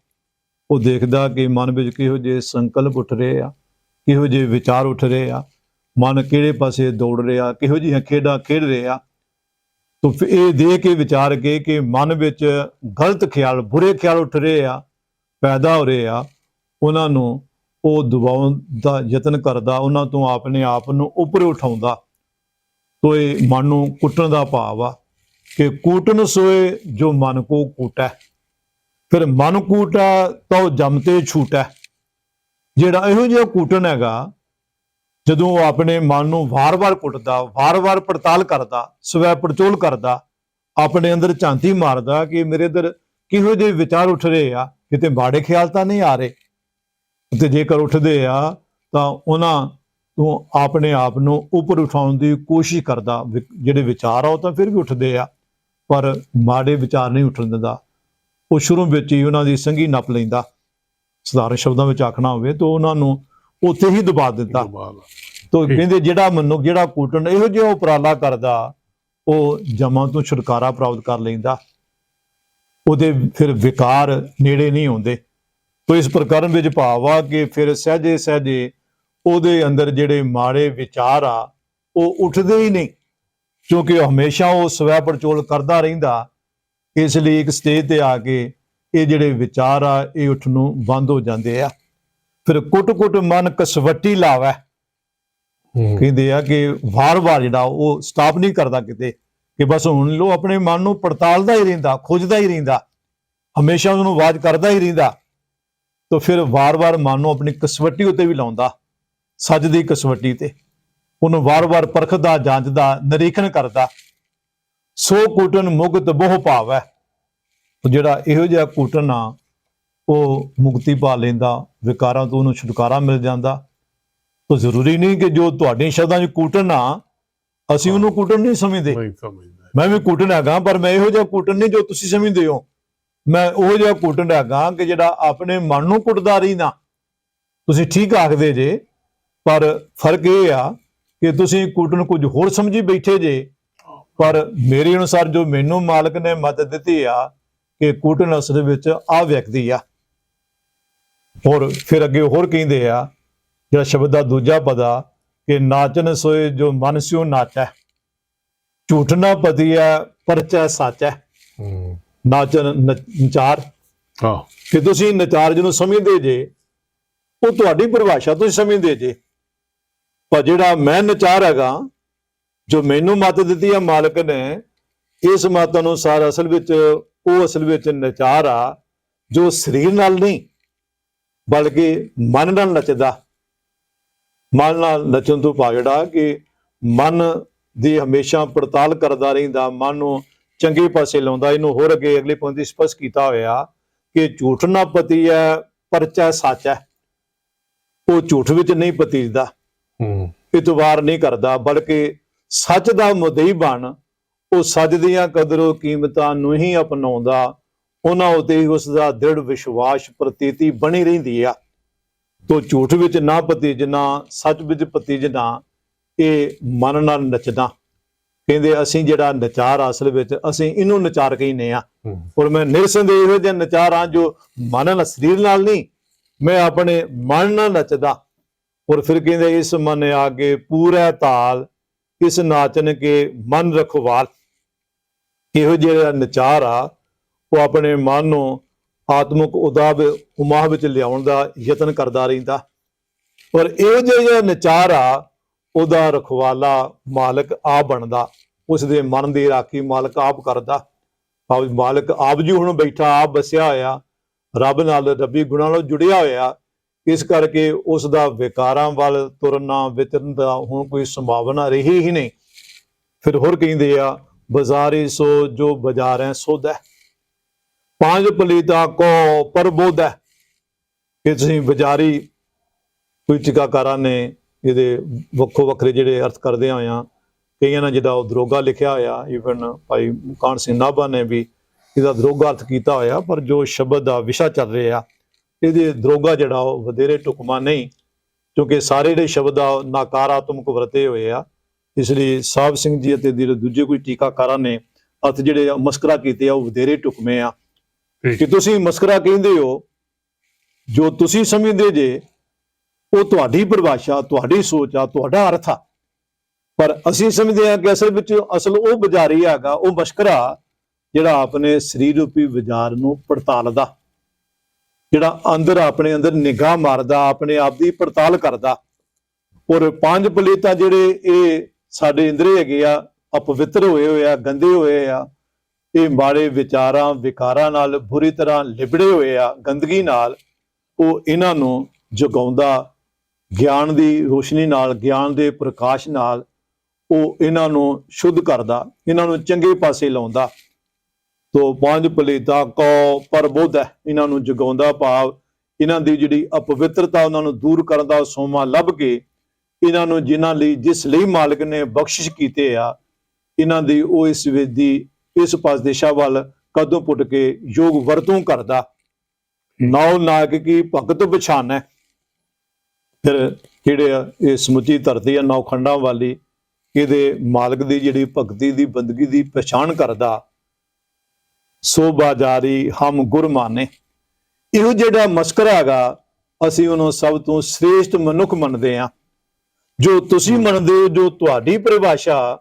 Speaker 3: ਉਹ ਦੇਖਦਾ ਕਿ ਮਨ ਵਿੱਚ ਕਿਹੋ ਜਿਹੇ ਸੰਕਲਪ ਉੱਠ ਰਹੇ ਆ, ਕਿਹੋ ਜਿਹੇ ਵਿਚਾਰ ਉੱਠ ਰਹੇ ਆ, ਮਨ ਕਿਹੜੇ ਪਾਸੇ ਦੌੜ ਰਿਹਾ, ਕਿਹੋ ਜਿਹੀਆਂ ਖੇਡਾਂ ਖੇਡ ਰਹੇ ਆ। ਤੋ ਇਹ ਦੇਖ ਕੇ ਵਿਚਾਰ ਕੇ ਕਿ ਮਨ ਵਿੱਚ ਗਲਤ ਖਿਆਲ, ਬੁਰੇ ਖਿਆਲ ਉੱਠ ਰਹੇ ਆ, ਪੈਦਾ ਹੋ ਰਹੇ ਆ, ਉਹਨਾਂ ਨੂੰ ਉਹ ਦਬਾਉਣ ਦਾ ਯਤਨ ਕਰਦਾ, ਉਹਨਾਂ ਤੋਂ ਆਪਣੇ ਆਪ ਨੂੰ ਉੱਪਰ ਉਠਾਉਂਦਾ। ਤੋ ਇਹ ਮਨ ਨੂੰ ਕੁੱਟਣ ਦਾ ਭਾਵ ਆ ਕਿ ਕੂਟਨ ਸੋਏ ਜੋ ਮਨ ਕੋ ਕੂਟੈ। ਫਿਰ ਮਨ ਕੂਟਾ ਤਾਂ ਜਮ ਤੇ ਛੂਟੈ। ਜਿਹੜਾ ਇਹੋ ਜਿਹਾ ਕੂਟਨ ਹੈਗਾ, ਜਦੋਂ ਉਹ ਆਪਣੇ ਮਨ ਨੂੰ ਵਾਰ-ਵਾਰ ਕੁੱਟਦਾ, ਵਾਰ-ਵਾਰ ਪੜਤਾਲ ਕਰਦਾ, ਸਵੈ ਪੜਚੋਲ ਕਰਦਾ, ਆਪਣੇ ਅੰਦਰ ਝਾਂਤੀ ਮਾਰਦਾ ਕਿ ਮੇਰੇ ਅੰਦਰ ਕਿਹੋ ਜਿਹੇ ਵਿਚਾਰ ਉੱਠ ਰਹੇ ਆ, ਕਿਤੇ ਮਾੜੇ ਖਿਆਲ ਤਾਂ ਨਹੀਂ ਆ ਰਹੇ। ਤੇ ਜੇਕਰ ਉੱਠਦੇ ਆ ਤਾਂ ਉਹਨਾਂ ਤੋਂ ਆਪਣੇ ਆਪ ਨੂੰ ਉੱਪਰ ਉਠਾਉਣ ਦੀ ਕੋਸ਼ਿਸ਼ ਕਰਦਾ। ਜਿਹੜੇ ਵਿਚਾਰ ਆ ਉਹ ਤਾਂ ਫਿਰ ਵੀ ਉੱਠਦੇ ਆ, ਪਰ ਮਾੜੇ ਵਿਚਾਰ ਨਹੀਂ ਉੱਠਣ ਦਿੰਦਾ। ਉਹ ਸ਼ੁਰੂ ਵਿੱਚ ਹੀ ਉਹਨਾਂ ਦੀ ਸੰਗੀ ਨੱਪ ਲੈਂਦਾ। ਸਧਾਰਨ ਸ਼ਬਦਾਂ ਵਿੱਚ ਆਖਣਾ ਹੋਵੇ ਤਾਂ ਉਹਨਾਂ ਨੂੰ ਉੱਥੇ ਹੀ ਦਬਾ ਦਿੱਤਾ। ਤੋ ਕਹਿੰਦੇ ਜਿਹੜਾ ਮਨੁੱਖ ਜਿਹੜਾ ਕੂਟਣ ਇਹੋ ਜਿਹਾ ਉਪਰਾਲਾ ਕਰਦਾ, ਉਹ ਜਮਾਂ ਤੋਂ ਛੁਟਕਾਰਾ ਪ੍ਰਾਪਤ ਕਰ ਲੈਂਦਾ। ਉਹਦੇ ਫਿਰ ਵਿਕਾਰ ਨੇੜੇ ਨਹੀਂ ਆਉਂਦੇ। ਤੋ ਇਸ ਪ੍ਰਕਰਨ ਵਿੱਚ ਭਾਵ ਆ ਕਿ ਫਿਰ ਸਹਿਜੇ ਸਹਿਜੇ ਉਹਦੇ ਅੰਦਰ ਜਿਹੜੇ ਮਾੜੇ ਵਿਚਾਰ ਆ ਉਹ ਉੱਠਦੇ ਹੀ ਨਹੀਂ, ਕਿਉਂਕਿ ਹਮੇਸ਼ਾ ਉਹ ਸਵੈ ਪੜਚੋਲ ਕਰਦਾ ਰਹਿੰਦਾ। ਇਸ ਲਈ ਇੱਕ ਸਟੇਜ ਤੇ ਆ ਕੇ ਇਹ ਜਿਹੜੇ ਵਿਚਾਰ ਆ ਇਹ ਉੱਠਣ ਨੂੰ ਬੰਦ ਹੋ ਜਾਂਦੇ ਆ। ਫਿਰ ਕੁੱਟ-ਕੁੱਟ ਮਨ ਕਸਵੱਟੀ ਲਾਵੇ। ਕਹਿੰਦੇ ਆ ਕਿ ਵਾਰ-ਵਾਰ ਜਿਹੜਾ ਉਹ ਸਟਾਪ ਨਹੀਂ ਕਰਦਾ ਕਿਤੇ, ਕਿ ਬਸ ਹੁਣ ਲੋ ਆਪਣੇ ਮਨ ਨੂੰ ਪੜਤਾਲਦਾ ਹੀ ਰਹਿੰਦਾ, ਖੋਜਦਾ ਹੀ ਰਹਿੰਦਾ, ਹਮੇਸ਼ਾ ਉਹਨੂੰ ਆਵਾਜ਼ ਕਰਦਾ ਹੀ ਰਹਿੰਦਾ। ਤਾਂ ਫਿਰ ਵਾਰ-ਵਾਰ ਮਨ ਨੂੰ ਆਪਣੀ ਕਸਵੱਟੀ ਉੱਤੇ ਵੀ ਲਾਉਂਦਾ, ਸੱਚ ਦੀ ਕਸਵੱਟੀ ਤੇ ਉਹਨੂੰ ਵਾਰ-ਵਾਰ ਪਰਖਦਾ, ਜਾਂਚਦਾ, ਨਿਰੀਖਣ ਕਰਦਾ। ਸੋ ਕੂਟਨ ਮੁਕਤ ਬਹੁ ਭਾਵੈ। ਜਿਹੜਾ ਇਹੋ ਜਿਹਾ ਕੂਟਨ ਆ ਉਹ ਮੁਕਤੀ ਪਾ ਲੈਂਦਾ, ਵਿਕਾਰਾਂ ਤੋਂ ਉਹਨੂੰ ਛੁਟਕਾਰਾ ਮਿਲ ਜਾਂਦਾ। ਤਾਂ ਜ਼ਰੂਰੀ ਨਹੀਂ ਕਿ ਜੋ ਤੁਹਾਡੇ ਸ਼ਬਦਾਂ 'ਚ ਕੂਟਨ ਆ ਅਸੀਂ ਉਹਨੂੰ ਕੂਟਨ ਨਹੀਂ ਸਮਝਦੇ। ਮੈਂ ਵੀ ਕੂਟਨ ਹੈਗਾ, ਪਰ ਮੈਂ ਇਹੋ ਜਿਹਾ ਕੂਟਨ ਨਹੀਂ ਜੋ ਤੁਸੀਂ ਸਮਝਦੇ ਹੋ। ਮੈਂ ਉਹ ਜਿਹਾ ਕੂਟਨ ਹੈਗਾ ਕਿ ਜਿਹੜਾ ਆਪਣੇ ਮਨ ਨੂੰ ਕੁੱਟਦਾ ਰਹਿੰਦਾ। ਤੁਸੀਂ ਠੀਕ ਆਖਦੇ ਜੇ, ਪਰ ਫਰਕ ਇਹ ਆ ਕਿ ਤੁਸੀਂ ਕੂਟਨ ਕੁਝ ਹੋਰ ਸਮਝੀ ਬੈਠੇ ਜੇ। ਪਰ ਮੇਰੇ ਅਨੁਸਾਰ ਜੋ ਮੈਨੂੰ ਮਾਲਕ ਨੇ ਮਦਦ ਦਿੱਤੀ ਆ ਕਿ ਕੂਟਨ ਅਸਲ ਵਿੱਚ ਆ ਵਿਅਕਤੀ ਆ। ਹੋਰ ਫਿਰ ਅੱਗੇ ਹੋਰ ਕਹਿੰਦੇ ਆ ਜਿਹੜਾ ਸ਼ਬਦ ਦਾ ਦੂਜਾ ਪਦਾ ਕਿ ਨਾਚਨ ਸੋਏ ਜੋ ਮਨ ਸਿਓ ਨਾਚੈ, ਝੂਠ ਨਾ ਪਤੀਐ ਪਰਚੈ ਸਾਚੈ। ਨਾਚਨ ਨਚਾਰ, ਕਿ ਤੁਸੀਂ ਨਚਾਰ ਜਿਹਨੂੰ ਸਮਝਦੇ ਜੇ ਉਹ ਤੁਹਾਡੀ ਪਰਿਭਾਸ਼ਾ ਤੁਸੀਂ ਸਮਝਦੇ ਜੇ। ਪਰ ਜਿਹੜਾ ਮੈਂ ਨਚਾਰ ਹੈਗਾ, ਜੋ ਮੈਨੂੰ ਮੱਤ ਦਿੱਤੀ ਆ ਮਾਲਕ ਨੇ, ਇਸ ਮੱਤ ਅਨੁਸਾਰ ਅਸਲ ਵਿੱਚ ਉਹ ਅਸਲ ਵਿੱਚ ਨਚਾਰ ਆ ਜੋ ਸਰੀਰ ਨਾਲ ਨਹੀਂ ਬਲਕਿ ਮਨ ਨਾਲ ਨੱਚਦਾ। ਮਨ ਨਾਲ ਨੱਚਣ ਤੋਂ ਭਾਵ ਜਿਹੜਾ ਕਿ ਮਨ ਦੀ ਹਮੇਸ਼ਾ ਪੜਤਾਲ ਕਰਦਾ ਰਹਿੰਦਾ, ਮਨ ਨੂੰ ਚੰਗੇ ਪਾਸੇ ਲਾਉਂਦਾ। ਇਹਨੂੰ ਹੋਰ ਅੱਗੇ ਅਗਲੀ ਪੰਕਤੀ ਸਪਸ਼ਟ ਕੀਤਾ ਹੋਇਆ ਕਿ ਝੂਠ ਨਾ ਪਤੀ ਹੈ, ਪਰਚਾ ਸੱਚ ਹੈ। ਉਹ ਝੂਠ ਵਿੱਚ ਨਹੀਂ ਪਤੀਜਦਾ, ਇਤਬਾਰ ਨਹੀਂ ਕਰਦਾ, ਬਲਕਿ ਸੱਚ ਦਾ ਮੁਦਈ ਬਣ ਉਹ ਸੱਚ ਦੀਆਂ ਕਦਰੋ ਕੀਮਤਾਂ ਨੂੰ ਹੀ ਅਪਣਾਉਂਦਾ। ਉਹਨਾਂ ਉਤੇ ਹੀ ਉਸ ਦਾ ਦ੍ਰਿੜ ਵਿਸ਼ਵਾਸ ਪ੍ਰਤੀਤੀ ਬਣੀ ਰਹਿੰਦੀ ਆ। ਤੋ ਝੂਠ ਵਿੱਚ ਨਾ ਪਤੀਜਣਾ, ਸੱਚ ਵਿੱਚ ਪਤੀਜਣਾ, ਇਹ ਮਨ ਨਾਲ ਨੱਚਣਾ। ਕਹਿੰਦੇ ਅਸੀਂ ਜਿਹੜਾ ਨਚਾਰ ਅਸਲ ਵਿੱਚ ਅਸੀਂ ਇਹਨੂੰ ਨਚਾਰ ਕਹਿੰਦੇ ਆ। ਔਰ ਮੈਂ ਨਿਰਸੰਦੇਹ ਇਹੋ ਜਿਹਾ ਨਚਾਰ ਹਾਂ ਜੋ ਮਨ ਨਾਲ, ਸਰੀਰ ਨਾਲ ਨਹੀਂ, ਮੈਂ ਆਪਣੇ ਮਨ ਨਾਲ ਨੱਚਦਾ। ਔਰ ਫਿਰ ਕਹਿੰਦੇ ਇਸ ਮਨ ਆਗੇ ਪੂਰਾ ਤਾਲ, ਇਸ ਨਾਚਨ ਕੇ ਮਨ ਰਖਵਾਲ। ਇਹੋ ਜਿਹੜਾ ਨਚਾਰ ਆ ਉਹ ਆਪਣੇ ਮਨ ਨੂੰ ਆਤਮਿਕ ਉਮਾਹ ਵਿੱਚ ਲਿਆਉਣ ਦਾ ਯਤਨ ਕਰਦਾ ਰਹਿੰਦਾ। ਔਰ ਇਹੋ ਜਿਹੜਾ ਨਚਾਰ ਆ ਉਹਦਾ ਰਖਵਾਲਾ ਮਾਲਕ ਆਪ ਬਣਦਾ। ਉਸ ਦੇ ਮਨ ਦੀ ਰਾਖੀ ਮਾਲਕ ਆਪ ਕਰਦਾ। ਮਾਲਕ ਆਪ ਜੀ ਹੁਣ ਬੈਠਾ, ਆਪ ਵਸਿਆ ਹੋਇਆ, ਰੱਬ ਨਾਲ, ਰੱਬੀ ਗੁਣਾਂ ਨਾਲ ਜੁੜਿਆ ਹੋਇਆ। ਇਸ ਕਰਕੇ ਉਸ ਦਾ ਵਿਕਾਰਾਂ ਵੱਲ ਤੁਰਨਾ, ਵਿਤਰਨ ਦਾ ਹੁਣ ਕੋਈ ਸੰਭਾਵਨਾ ਰਹੀ ਹੀ ਨਹੀਂ। ਫਿਰ ਹੋਰ ਕਹਿੰਦੇ ਆ ਬਾਜ਼ਾਰੀ ਸੋ ਜੋ ਬਾਜ਼ਾਰੈ ਸੋਧੈ, ਪੰਜ ਪਲੀਤਾ ਕੋ ਪਰਬੋਧੈ। ਕਿ ਤੁਸੀਂ ਬਾਜ਼ਾਰੀ, ਕੋਈ ਟੀਕਾਕਾਰਾਂ ਨੇ ਇਹਦੇ ਵੱਖੋ ਵੱਖਰੇ ਜਿਹੜੇ ਅਰਥ ਕਰਦੇ ਹੋਇਆ, ਕਈਆਂ ਨੇ ਜਿਹਦਾ ਉਹ ਦਰੋਗਾ ਲਿਖਿਆ ਹੋਇਆ, ਈਵਨ ਭਾਈ ਕਾਹਨ ਸਿੰਘ ਨਾਭਾ ਨੇ ਵੀ ਇਹਦਾ ਦਰੋਗਾ ਅਰਥ ਕੀਤਾ ਹੋਇਆ। ਪਰ ਜੋ ਸ਼ਬਦ ਦਾ ਵਿਸ਼ਾ ਚੱਲ ਰਿਹਾ ਇਹਦੇ ਦਰੋਗਾ ਜਿਹੜਾ ਉਹ ਵਧੇਰੇ ਢੁਕਮਾ ਨਹੀਂ, ਕਿਉਂਕਿ ਸਾਰੇ ਜਿਹੜੇ ਸ਼ਬਦ ਆ ਨਕਾਰਾਤਮਕ ਵਰਤੇ ਹੋਏ ਆ। ਇਸ ਲਈ ਸਾਹਿਬ ਸਿੰਘ ਜੀ ਅਤੇ ਦੂਜੇ ਕੋਈ ਟੀਕਾਕਾਰਾਂ ਨੇ ਅਰਥ ਜਿਹੜੇ ਮਸਕਰਾ ਕੀਤੇ ਆ ਉਹ ਵਧੇਰੇ ਢੁਕਮੇ ਆ। ਕਿ ਤੁਸੀਂ ਮਸਕਰਾ ਕਹਿੰਦੇ ਹੋ, ਜੋ ਤੁਸੀਂ ਸਮਝਦੇ ਜੇ ਉਹ ਤੁਹਾਡੀ ਪਰਿਭਾਸ਼ਾ, ਤੁਹਾਡੀ ਸੋਚ ਆ, ਤੁਹਾਡਾ ਅਰਥ ਆ। ਪਰ ਅਸੀਂ ਸਮਝਦੇ ਹਾਂ ਕਿ ਅਸਲ ਵਿੱਚ ਉਹ ਬਾਜ਼ਾਰੀ ਹੈਗਾ, ਉਹ ਮਸਕਰਾ ਜਿਹੜਾ ਆਪਣੇ ਸਰੀਰ ਰੂਪੀ ਬਾਜ਼ਾਰ ਨੂੰ ਪੜਤਾਲਦਾ, ਜਿਹੜਾ ਅੰਦਰ ਆਪਣੇ ਅੰਦਰ ਨਿਗਾਹ ਮਾਰਦਾ, ਆਪਣੇ ਆਪ ਦੀ ਪੜਤਾਲ ਕਰਦਾ। ਔਰ ਪੰਜ ਪਲੀਤਾਂ ਜਿਹੜੇ ਇਹ ਸਾਡੇ ਇੰਦਰੀ ਹੈਗੇ ਆ, ਅਪਵਿੱਤਰ ਹੋਏ ਆ, ਗੰਦੇ ਹੋਏ ਆ, ਇਹ ਮਾੜੇ ਵਿਚਾਰਾਂ ਵਿਕਾਰਾਂ ਨਾਲ ਬੁਰੀ ਤਰ੍ਹਾਂ ਲਿਬੜੇ ਹੋਏ ਆ, ਗੰਦਗੀ ਨਾਲ। ਉਹ ਇਹਨਾਂ ਨੂੰ ਜਗਾਉਂਦਾ, ਗਿਆਨ ਦੀ ਰੋਸ਼ਨੀ ਨਾਲ, ਗਿਆਨ ਦੇ ਪ੍ਰਕਾਸ਼ ਨਾਲ ਉਹ ਇਹਨਾਂ ਨੂੰ ਸ਼ੁੱਧ ਕਰਦਾ, ਇਹਨਾਂ ਨੂੰ ਚੰਗੇ ਪਾਸੇ ਲਾਉਂਦਾ। ਤੋ ਪੰਜ ਪਲੀਤਾ ਕੋ ਪਰਬੋਧੈ, ਇਹਨਾਂ ਨੂੰ ਜਗਾਉਂਦਾ, ਭਾਵ ਇਹਨਾਂ ਦੀ ਜਿਹੜੀ ਅਪਵਿੱਤਰਤਾ ਉਹਨਾਂ ਨੂੰ ਦੂਰ ਕਰਨ ਦਾ ਸੋਮਾ ਲੱਭ ਕੇ ਇਹਨਾਂ ਨੂੰ ਜਿਨ੍ਹਾਂ ਲਈ, ਜਿਸ ਲਈ ਮਾਲਕ ਨੇ ਬਖਸ਼ਿਸ਼ ਕੀਤੇ ਆ, ਇਹਨਾਂ ਦੀ ਉਹ ਇਸ ਵਿਧੀ, ਇਸ ਪਾਸਦੇਸ਼ਾ ਵੱਲ ਕਦੋਂ ਪੁੱਟ ਕੇ ਯੋਗ ਵਰਤੋਂ ਕਰਦਾ। ਨੌ ਨਾਇਕ ਕੀ ਭਗਤ ਪਛਾਨੈ। ਫਿਰ ਜਿਹੜੇ ਆ ਇਹ ਸਮੁੱਚੀ ਧਰਤੀ ਆ ਨੌ ਖੰਡਾਂ ਵਾਲੀ, ਇਹਦੇ ਮਾਲਕ ਦੀ ਜਿਹੜੀ ਭਗਤੀ ਦੀ ਬੰਦਗੀ ਦੀ ਪਛਾਣ ਕਰਦਾ। ਸੋ ਬਾਜ਼ਾਰੀ ਹਮ ਗੁਰ ਮਾਨੇ। ਇਹੋ ਜਿਹੜਾ ਮਸਕਰਾ ਹੈਗਾ, ਅਸੀਂ ਉਹਨੂੰ ਸਭ ਤੋਂ ਸ੍ਰੇਸ਼ਟ ਮਨੁੱਖ ਮੰਨਦੇ ਹਾਂ। ਜੋ ਤੁਸੀਂ ਮੰਨਦੇ ਹੋ, ਜੋ ਤੁਹਾਡੀ ਪਰਿਭਾਸ਼ਾ,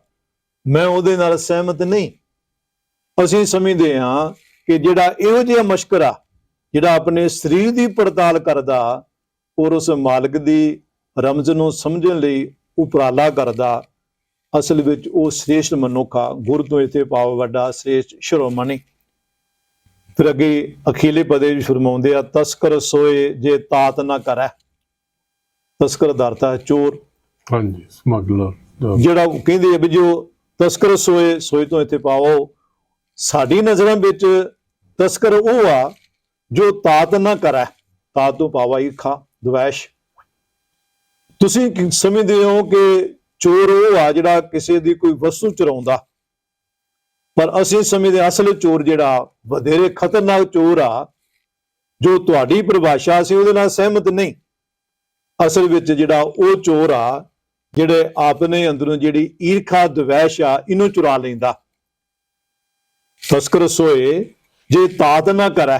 Speaker 3: ਮੈਂ ਉਹਦੇ ਨਾਲ ਸਹਿਮਤ ਨਹੀਂ। ਅਸੀਂ ਸਮਝਦੇ ਹਾਂ ਕਿ ਜਿਹੜਾ ਇਹੋ ਜਿਹਾ ਮਸ਼ਕਰਾ, ਜਿਹੜਾ ਆਪਣੇ ਸਰੀਰ ਦੀ ਪੜਤਾਲ ਕਰਦਾ ਔਰ ਉਸ ਮਾਲਕ ਦੀ ਰਮਜ਼ ਨੂੰ ਸਮਝਣ ਲਈ ਉਪਰਾਲਾ ਕਰਦਾ, ਅਸਲ ਵਿੱਚ ਉਹ ਸ੍ਰੇਸ਼ਟ ਮਨੁੱਖ ਆ। ਗੁਰ ਤੋਂ ਇੱਥੇ ਭਾਵ ਵੱਡਾ, ਸ੍ਰੇਸ਼ਟ, ਸ਼੍ਰੋਮਣੀ। ਫਿਰ ਅੱਗੇ ਅਖੀਲੇ ਪਦੇ ਵੀ ਫਰਮਾਉਂਦੇ ਆ, ਤਸਕਰ ਸੋਏ ਜੇ ਤਾਤ ਨਾ ਕਰੈ। ਤਸਕਰ ਦਾ ਅਰਥ ਹੈ ਚੋਰ,
Speaker 2: ਹਾਂਜੀ, ਸਮਗਲਰ।
Speaker 3: ਜਿਹੜਾ ਕਹਿੰਦੇ ਆ ਵੀ ਜੋ ਤਸਕਰ ਸੋਏ, ਸੋਏ ਤੋਂ ਇੱਥੇ ਪਾਓ, ਸਾਡੀ ਨਜ਼ਰਾਂ ਵਿੱਚ ਤਸਕਰ ਉਹ ਆ ਜੋ ਤਾਤ ਨਾ ਕਰੈ। ਤਾਤ ਤੋਂ ਪਾਵਾ ਈਖਾ, ਦਵੈਸ਼। ਤੁਸੀਂ ਸਮਝਦੇ ਹੋ ਕਿ ਚੋਰ ਉਹ ਆ ਜਿਹੜਾ ਕਿਸੇ ਦੀ ਕੋਈ ਵਸਤੂ ਚੁਰਾਉਂਦਾ, ਪਰ ਅਸੀਂ ਸਮਝਦੇ ਅਸਲ ਚੋਰ ਜਿਹੜਾ ਵਧੇਰੇ ਖਤਰਨਾਕ ਚੋਰ ਆ, ਜੋ ਤੁਹਾਡੀ ਪਰਿਭਾਸ਼ਾ ਅਸੀਂ ਉਹਦੇ ਨਾਲ ਸਹਿਮਤ ਨਹੀਂ। ਅਸਲ ਵਿੱਚ ਜਿਹੜਾ ਉਹ ਚੋਰ ਆ ਜਿਹੜੇ ਆਪਣੇ ਅੰਦਰੋਂ ਜਿਹੜੀ ਈਰਖਾ ਦਵੈਸ਼ ਆ ਇਹਨੂੰ ਚੁਰਾ ਲੈਂਦਾ। ਤਸਕਰ ਸੋਏ ਜੇ ਤਾਤ ਨਾ ਕਰੈ,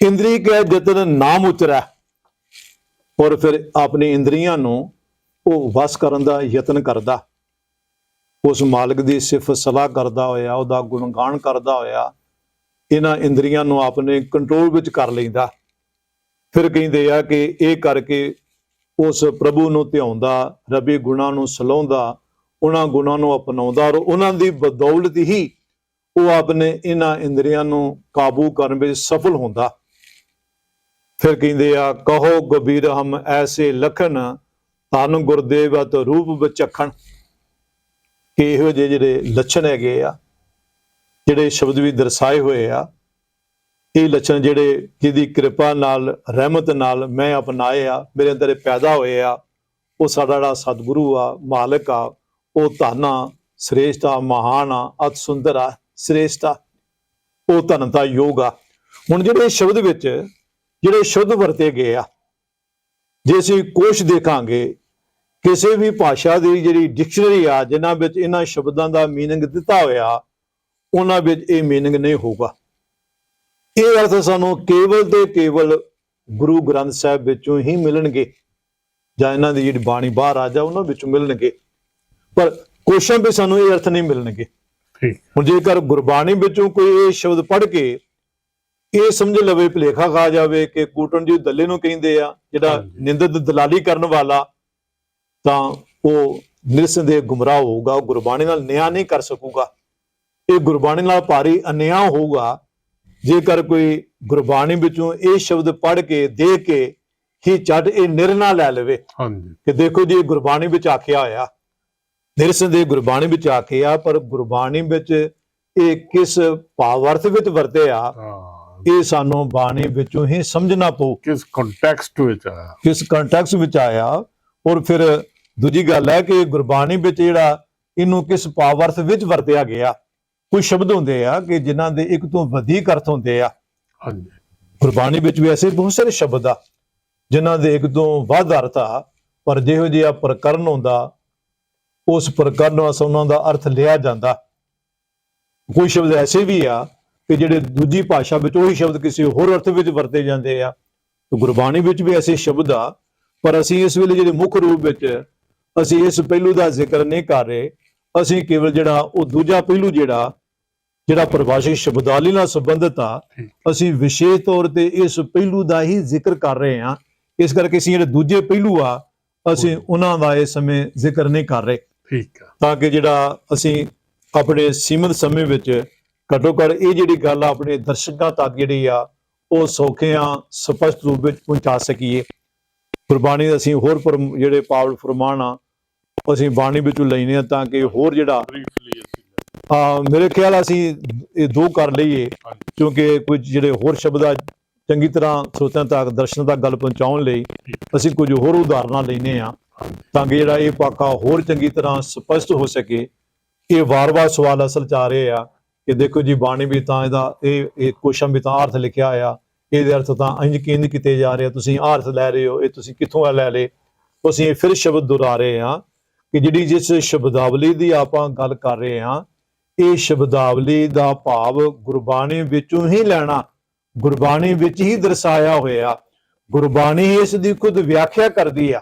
Speaker 3: ਇੰਦਰੀ ਕੈ ਜਤਨ ਨਾਮ ਉਚਰੈ। ਔਰ ਫਿਰ ਆਪਣੀ ਇੰਦਰੀਆਂ ਨੂੰ ਉਹ ਵਸ ਕਰਨ ਦਾ ਯਤਨ ਕਰਦਾ, ਉਸ ਮਾਲਕ ਦੀ ਸਿਫਤ ਸਲਾਹ ਕਰਦਾ ਹੋਇਆ, ਉਹਦਾ ਗੁਣਗਾਨ ਕਰਦਾ ਹੋਇਆ, ਇਹਨਾਂ ਇੰਦਰੀਆਂ ਨੂੰ ਆਪਣੇ ਕੰਟਰੋਲ ਵਿੱਚ ਕਰ ਲੈਂਦਾ। ਫਿਰ ਕਹਿੰਦੇ ਆ ਕਿ ਇਹ ਕਰਕੇ ਉਸ ਪ੍ਰਭੂ ਨੂੰ ਧਿਆਉਂਦਾ, ਰੱਬੀ ਗੁਣਾਂ ਨੂੰ ਸਲਾਹੁੰਦਾ, ਉਹਨਾਂ ਗੁਣਾਂ ਨੂੰ ਅਪਣਾਉਂਦਾ, ਔਰ ਉਹਨਾਂ ਦੀ ਬਦੌਲਤ ਹੀ ਉਹ ਆਪਣੇ ਇਹਨਾਂ ਇੰਦਰੀਆਂ ਨੂੰ ਕਾਬੂ ਕਰਨ ਵਿੱਚ ਸਫਲ ਹੁੰਦਾ। ਫਿਰ ਕਹਿੰਦੇ ਆ, ਕਹੋ ਕਬੀਰ ਹਮ ਐਸੇ ਲਖਨ, ਧੰਨ ਗੁਰਦੇਵ ਅਤ ਰੂਪ ਵਿਚਖਣ। ਕਿ ਇਹੋ ਜਿਹੇ ਜਿਹੜੇ ਲੱਛਣ ਹੈਗੇ ਆ, ਜਿਹੜੇ ਸ਼ਬਦ ਵੀ ਦਰਸਾਏ ਹੋਏ ਆ, ਇਹ ਲੱਛਣ ਜਿਹੜੇ ਜਿਹਦੀ ਕਿਰਪਾ ਨਾਲ ਰਹਿਮਤ ਨਾਲ ਮੈਂ ਅਪਣਾਏ ਆ, ਮੇਰੇ ਅੰਦਰ ਇਹ ਪੈਦਾ ਹੋਏ ਆ, ਉਹ ਸਾਡਾ ਜਿਹੜਾ ਸਤਿਗੁਰੂ ਆ, ਮਾਲਕ ਆ, ਉਹ ਧਨ ਆ, ਸ੍ਰੇਸ਼ਟ ਆ, ਮਹਾਨ ਆ, ਅਤ ਸੁੰਦਰ ਆ, ਸ੍ਰੇਸ਼ਟ ਆ, ਉਹ ਧਨਤਾ ਯੋਗ ਆ। ਹੁਣ ਜਿਹੜੇ ਸ਼ਬਦ ਵਿੱਚ ਜਿਹੜੇ ਸ਼ਬਦ ਵਰਤੇ ਗਏ ਆ, ਜੇ ਅਸੀਂ ਕੋਸ਼ ਦੇਖਾਂਗੇ, ਕਿਸੇ ਵੀ ਭਾਸ਼ਾ ਦੀ ਜਿਹੜੀ ਡਿਕਸ਼ਨਰੀ ਆ ਜਿਨ੍ਹਾਂ ਵਿੱਚ ਇਹਨਾਂ ਸ਼ਬਦਾਂ ਦਾ ਮੀਨਿੰਗ ਦਿੱਤਾ ਹੋਇਆ, ਉਹਨਾਂ ਵਿੱਚ ਇਹ ਮੀਨਿੰਗ ਨਹੀਂ ਹੋਊਗਾ। ਇਹ ਅਰਥ ਸਾਨੂੰ ਕੇਵਲ ਤੇ ਕੇਵਲ ਗੁਰੂ ਗ੍ਰੰਥ ਸਾਹਿਬ ਵਿੱਚੋਂ ਹੀ ਮਿਲਣਗੇ, ਜਾਂ ਇਹਨਾਂ ਦੀ ਜਿਹੜੀ ਬਾਣੀ ਬਾਹਰ ਆ ਜਾ ਉਹਨਾਂ ਵਿੱਚੋਂ ਮਿਲਣਗੇ, ਪਰ ਕੋਸ਼ਾਂ ਵਿੱਚ ਸਾਨੂੰ ਇਹ ਅਰਥ ਨਹੀਂ ਮਿਲਣਗੇ।
Speaker 2: ਠੀਕ।
Speaker 3: ਹੁਣ ਜੇਕਰ ਗੁਰਬਾਣੀ ਵਿੱਚੋਂ ਕੋਈ ਇਹ ਸ਼ਬਦ ਪੜ੍ਹ ਕੇ ਇਹ ਸਮਝ ਲਵੇ, ਭੁਲੇਖਾ ਖਾ ਜਾਵੇ ਕਿ ਕੂਟਣ ਜੀ ਦੱਲੇ ਨੂੰ ਕਹਿੰਦੇ ਆ, ਜਿਹੜਾ ਨਿੰਦਤ ਦਲਾਲੀ ਕਰਨ ਵਾਲਾ, ਤਾਂ ਉਹ ਨਿਰਸੰਦੇਹ ਗੁੰਮਰਾਹ ਹੋਊਗਾ, ਉਹ ਗੁਰਬਾਣੀ ਨਾਲ ਨਿਆਂ ਨਹੀਂ ਕਰ ਸਕੂਗਾ। ਇਹ ਗੁਰਬਾਣੀ ਨਾਲ ਭਾਰੀ ਅਨਿਆਂ ਹੋਊਗਾ ਜੇਕਰ ਕੋਈ ਗੁਰਬਾਣੀ ਵਿੱਚੋਂ ਇਹ ਸ਼ਬਦ ਪੜ੍ਹ ਕੇ ਦੇਖ ਕੇ ਹੀ ਛੱਡ ਇਹ ਨਿਰਣਾ ਲੈ ਲਵੇ ਕਿ ਦੇਖੋ ਜੀ ਗੁਰਬਾਣੀ ਵਿੱਚ ਆਖਿਆ ਹੋਇਆ, ਨਿਰਸੰਦੇਹ ਗੁਰਬਾਣੀ ਵਿੱਚ ਆਖਿਆ, ਪਰ ਗੁਰਬਾਣੀ ਵਿੱਚ ਇਹ ਕਿਸ ਭਾਵ-ਅਰਥ ਵਿੱਚ ਵਰਤਿਆ, ਇਹ ਸਾਨੂੰ ਬਾਣੀ ਵਿੱਚੋਂ ਹੀ ਸਮਝਣਾ ਪਊ,
Speaker 2: ਕਿਸ ਕੰਟੈਕਸਟ ਵਿੱਚ ਆਇਆ,
Speaker 3: ਕਿਸ ਕੰਟੈਕਸਟ ਵਿੱਚ ਆਇਆ। ਔਰ ਫਿਰ ਦੂਜੀ ਗੱਲ ਹੈ ਕਿ ਗੁਰਬਾਣੀ ਵਿੱਚ ਜਿਹੜਾ ਇਹਨੂੰ ਕਿਸ ਭਾਵ-ਅਰਥ ਵਿੱਚ ਵਰਤਿਆ ਗਿਆ। ਕੁਝ ਸ਼ਬਦ ਹੁੰਦੇ ਆ ਕਿ ਜਿਨ੍ਹਾਂ ਦੇ ਇੱਕ ਤੋਂ ਵਧੇਕ ਅਰਥ ਹੁੰਦੇ ਆ। ਗੁਰਬਾਣੀ ਵਿੱਚ ਵੀ ਐਸੇ ਬਹੁਤ ਸਾਰੇ ਸ਼ਬਦ ਆ ਜਿਨ੍ਹਾਂ ਦੇ ਇੱਕ ਤੋਂ ਵੱਧ ਅਰਥ ਆ, ਪਰ ਜਿਹੋ ਜਿਹਾ ਪ੍ਰਕਰਨ ਹੁੰਦਾ ਉਸ ਪ੍ਰਕਰਨ ਵਾਸਤੇ ਉਹਨਾਂ ਦਾ ਅਰਥ ਲਿਆ ਜਾਂਦਾ। ਕੋਈ ਸ਼ਬਦ ਐਸੇ ਵੀ ਆ ਕਿ ਜਿਹੜੇ ਦੂਜੀ ਭਾਸ਼ਾ ਵਿੱਚ ਉਹੀ ਸ਼ਬਦ ਕਿਸੇ ਹੋਰ ਅਰਥ ਵਿੱਚ ਵਰਤੇ ਜਾਂਦੇ ਆ। ਤੇ ਗੁਰਬਾਣੀ ਵਿੱਚ ਵੀ ਐਸੇ ਸ਼ਬਦ ਆ, ਪਰ ਅਸੀਂ ਇਸ ਵੇਲੇ ਜਿਹੜੇ ਮੁੱਖ ਰੂਪ ਵਿੱਚ ਅਸੀਂ ਇਸ ਪਹਿਲੂ ਦਾ ਜ਼ਿਕਰ ਨਹੀਂ ਕਰ ਰਹੇ। ਅਸੀਂ ਕੇਵਲ ਜਿਹੜਾ ਉਹ ਦੂਜਾ ਪਹਿਲੂ ਜਿਹੜਾ ਪਰਿਭਾਸ਼ਿਕ ਸ਼ਬਦਾਵਲੀ ਨਾਲ ਸੰਬੰਧਿਤ ਆ, ਅਸੀਂ ਵਿਸ਼ੇਸ਼ ਤੌਰ ਤੇ ਇਸ ਪਹਿਲੂ ਦਾ ਹੀ ਜ਼ਿਕਰ ਕਰ ਰਹੇ ਹਾਂ। ਇਸ ਕਰਕੇ ਅਸੀਂ ਜਿਹੜੇ ਦੂਜੇ ਪਹਿਲੂ ਆ ਅਸੀਂ ਉਹਨਾਂ ਦਾ ਇਸ ਸਮੇਂ ਜ਼ਿਕਰ ਨਹੀਂ ਕਰ ਰਹੇ।
Speaker 2: ਠੀਕ ਆ,
Speaker 3: ਤਾਂ ਕਿ ਜਿਹੜਾ ਅਸੀਂ ਆਪਣੇ ਸੀਮਿਤ ਸਮੇਂ ਵਿੱਚ ਘੱਟੋ ਘੱਟ ਇਹ ਜਿਹੜੀ ਗੱਲ ਆ ਆਪਣੇ ਦਰਸ਼ਕਾਂ ਤੱਕ ਜਿਹੜੀ ਆ ਉਹ ਸੌਖਿਆਂ ਸਪਸ਼ਟ ਰੂਪ ਵਿੱਚ ਪਹੁੰਚਾ ਸਕੀਏ। ਗੁਰਬਾਣੀ ਦੇ ਅਸੀਂ ਹੋਰ ਜਿਹੜੇ ਪਾਵਲ ਫਰਮਾਨ ਆ ਅਸੀਂ ਬਾਣੀ ਵਿੱਚੋਂ ਲੈਣੇ ਆ, ਤਾਂ ਕਿ ਹੋਰ ਜਿਹੜਾ ਮੇਰੇ ਖਿਆਲ ਅਸੀਂ ਇਹ ਦੋ ਕਰ ਲਈਏ, ਕਿਉਂਕਿ ਕੁਝ ਜਿਹੜੇ ਹੋਰ ਸ਼ਬਦ ਆ ਚੰਗੀ ਤਰ੍ਹਾਂ ਸਰੋਤਿਆਂ ਤੱਕ ਦਰਸ਼ਨਾਂ ਤੱਕ ਗੱਲ ਪਹੁੰਚਾਉਣ ਲਈ ਅਸੀਂ ਕੁਝ ਹੋਰ ਉਦਾਹਰਨਾਂ ਲੈਣੇ ਆ, ਤਾਂ ਕਿ ਜਿਹੜਾ ਇਹ ਪਾਕਾ ਹੋਰ ਚੰਗੀ ਤਰ੍ਹਾਂ ਸਪਸ਼ਟ ਹੋ ਸਕੇ। ਇਹ ਵਾਰ-ਵਾਰ ਸਵਾਲ ਅਸਲ ਚ ਆ ਰਹੇ ਆ ਕਿ ਦੇਖੋ ਜੀ ਬਾਣੀ ਵੀ ਤਾਂ ਇਹਦਾ ਇਹ ਕੁਸ਼ਮ ਵੀ ਤਾਂ ਅਰਥ ਲਿਖਿਆ ਆ, ਇਹਦੇ ਅਰਥ ਤਾਂ ਇੰਜ ਕਿੰਜ ਕੀਤੇ ਜਾ ਰਹੇ ਆ, ਤੁਸੀਂ ਆਹ ਅਰਥ ਲੈ ਰਹੇ ਹੋ, ਇਹ ਤੁਸੀਂ ਕਿੱਥੋਂ ਲੈ ਲਏ। ਅਸੀਂ ਫਿਰ ਸ਼ਬਦ ਦੁਹਰਾ ਰਹੇ ਹਾਂ ਕਿ ਜਿਹੜੀ ਜਿਸ ਸ਼ਬਦਾਵਲੀ ਦੀ ਆਪਾਂ ਗੱਲ ਕਰ ਰਹੇ ਹਾਂ, ਇਹ ਸ਼ਬਦਾਵਲੀ ਦਾ ਭਾਵ ਗੁਰਬਾਣੀ ਵਿੱਚੋਂ ਹੀ ਲੈਣਾ, ਗੁਰਬਾਣੀ ਵਿੱਚ ਹੀ ਦਰਸਾਇਆ ਹੋਇਆ। ਗੁਰਬਾਣੀ ਇਸ ਦੀ ਖੁਦ ਵਿਆਖਿਆ ਕਰਦੀ ਆ,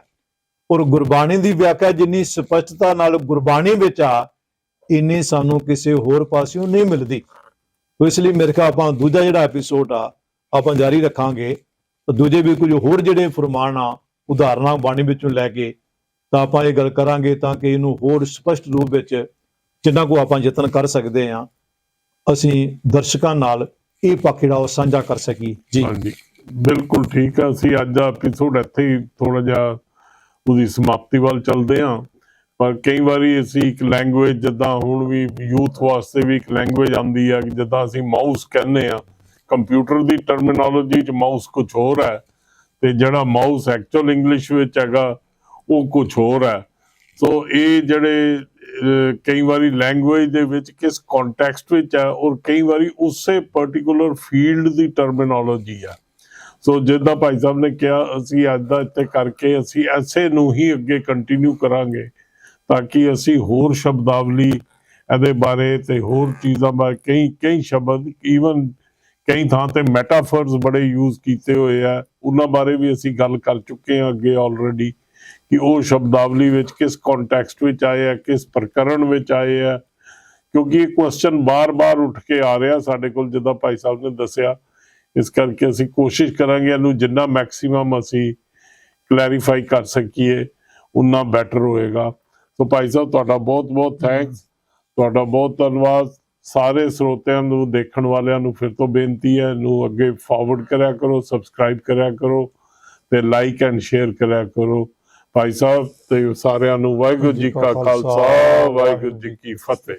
Speaker 3: ਔਰ ਗੁਰਬਾਣੀ ਦੀ ਵਿਆਖਿਆ ਜਿੰਨੀ ਸਪਸ਼ਟਤਾ ਨਾਲ ਗੁਰਬਾਣੀ ਵਿੱਚ ਆ, ਇੰਨੀ ਸਾਨੂੰ ਕਿਸੇ ਹੋਰ ਪਾਸਿਓਂ ਨਹੀਂ ਮਿਲਦੀ। ਇਸ ਲਈ ਮੇਰੇ ਖਿਆਲ ਆਪਾਂ ਦੂਜਾ ਜਿਹੜਾ ਐਪੀਸੋਡ ਆ ਆਪਾਂ ਜਾਰੀ ਰੱਖਾਂਗੇ, ਦੂਜੇ ਵੀ ਕੁਝ ਹੋਰ ਜਿਹੜੇ ਫਰਮਾਨ ਆ ਉਦਾਹਰਨਾਂ ਬਾਣੀ ਵਿੱਚੋਂ ਲੈ ਕੇ ਤਾਂ ਆਪਾਂ ਇਹ ਗੱਲ ਕਰਾਂਗੇ, ਤਾਂ ਕਿ ਇਹਨੂੰ ਹੋਰ ਸਪਸ਼ਟ ਰੂਪ ਵਿੱਚ ਜਿੰਨਾ ਕੋ ਆਪਾਂ ਯਤਨ ਕਰ ਸਕਦੇ ਹਾਂ ਅਸੀਂ ਦਰਸ਼ਕਾਂ ਨਾਲ ਇਹ ਪੱਖ ਜਿਹੜਾ ਉਹ ਸਾਂਝਾ ਕਰ ਸਕੀਏ। ਜੀ
Speaker 2: ਹਾਂਜੀ, ਬਿਲਕੁਲ ਠੀਕ ਆ। ਅਸੀਂ ਅੱਜ ਦਾ ਐਪੀਸੋਡ ਇੱਥੇ ਹੀ ਥੋੜਾ ਜਿਹਾ ਉਹਦੀ ਸਮਾਪਤੀ ਵੱਲ ਚੱਲਦੇ ਹਾਂ, ਪਰ ਕਈ ਵਾਰੀ ਅਸੀਂ ਇੱਕ ਲੈਂਗੁਏਜ, ਜਿੱਦਾਂ ਹੁਣ ਵੀ ਯੂਥ ਵਾਸਤੇ ਵੀ ਇੱਕ ਲੈਂਗੁਏਜ ਆਉਂਦੀ ਆ, ਜਿੱਦਾਂ ਅਸੀਂ ਮਾਊਸ ਕਹਿੰਦੇ ਆ, ਕੰਪਿਊਟਰ ਦੀ ਟਰਮੀਨੋਲੋਜੀ 'ਚ ਮਾਊਸ ਕੁਝ ਹੋਰ ਹੈ ਤੇ ਜਿਹੜਾ ਮਾਊਸ ਐਕਚੁਅਲ ਇੰਗਲਿਸ਼ ਵਿੱਚ ਹੈਗਾ ਉਹ ਕੁਝ ਹੋਰ ਹੈ। ਸੋ ਇਹ ਜਿਹੜੇ ਕਈ ਵਾਰੀ ਲੈਂਗੁਏਜ ਦੇ ਵਿੱਚ ਕਿਸ ਕੰਟੈਕਸਟ ਵਿੱਚ ਹੈ, ਔਰ ਕਈ ਵਾਰੀ ਉਸੇ ਪਰਟੀਕੂਲਰ ਫੀਲਡ ਦੀ ਟਰਮੀਨੋਲੋਜੀ ਆ। ਸੋ ਜਿੱਦਾਂ ਭਾਈ ਸਾਹਿਬ ਨੇ ਕਿਹਾ, ਅਸੀਂ ਅੱਜ ਦਾ ਇੱਥੇ ਕਰਕੇ ਅਸੀਂ ਐਸੇ ਨੂੰ ਹੀ ਅੱਗੇ ਕੰਟੀਨਿਊ ਕਰਾਂਗੇ, ਤਾਂ ਕਿ ਅਸੀਂ ਹੋਰ ਸ਼ਬਦਾਵਲੀ ਇਹਦੇ ਬਾਰੇ ਤੇ ਹੋਰ ਚੀਜ਼ਾਂ ਬਾਰੇ ਕਈ ਸ਼ਬਦ, ਈਵਨ ਕਈ ਥਾਂ ਤੇ ਮੈਟਾਫਰਸ ਬੜੇ ਯੂਜ਼ ਕੀਤੇ ਹੋਏ ਆ, ਉਹਨਾਂ ਬਾਰੇ ਵੀ ਅਸੀਂ ਗੱਲ ਕਰ ਚੁੱਕੇ ਹਾਂ ਅੱਗੇ ਆਲਰੇਡੀ, ਕਿ ਉਹ ਸ਼ਬਦਾਵਲੀ ਵਿੱਚ ਕਿਸ ਕੰਟੈਕਸਟ ਵਿੱਚ ਆਏ ਆ, ਕਿਸ ਪ੍ਰਕਰਨ ਵਿੱਚ ਆਏ ਆ। ਕਿਉਂਕਿ ਇਹ ਕੁਐਸਚਨ ਬਾਰ-ਬਾਰ ਉੱਠ ਕੇ ਆ ਰਿਹਾ ਸਾਡੇ ਕੋਲ, ਜਿੱਦਾਂ ਭਾਈ ਸਾਹਿਬ ਨੇ ਦੱਸਿਆ। ਇਸ ਕਰਕੇ ਅਸੀਂ ਕੋਸ਼ਿਸ਼ ਕਰਾਂਗੇ ਇਹਨੂੰ ਜਿੰਨਾ ਮੈਕਸਿਮਮ ਅਸੀਂ ਕਲੈਰੀਫਾਈ ਕਰ ਸਕੀਏ ਉਨਾ ਬੈਟਰ ਹੋਏਗਾ। ਸੋ ਭਾਈ ਸਾਹਿਬ ਤੁਹਾਡਾ ਬਹੁਤ-ਬਹੁਤ ਥੈਂਕਸ, ਤੁਹਾਡਾ ਬਹੁਤ ਧੰਨਵਾਦ। ਸਾਰੇ ਸਰੋਤਿਆਂ ਨੂੰ, ਦੇਖਣ ਵਾਲਿਆਂ ਨੂੰ ਫਿਰ ਤੋਂ ਬੇਨਤੀ ਹੈ, ਇਹਨੂੰ ਅੱਗੇ ਫਾਰਵਰਡ ਕਰਿਆ ਕਰੋ, ਸਬਸਕ੍ਰਾਈਬ ਕਰਿਆ ਕਰੋ ਤੇ ਲਾਈਕ ਐਂਡ ਸ਼ੇਅਰ ਕਰਿਆ ਕਰੋ। ਭਾਈ ਸਾਹਿਬ ਤੇ ਸਾਰਿਆਂ ਨੂੰ ਵਾਹਿਗੁਰੂ ਜੀ ਕਾ ਖਾਲਸਾ, ਵਾਹਿਗੁਰੂ ਜੀ ਕੀ ਫਤਿਹ।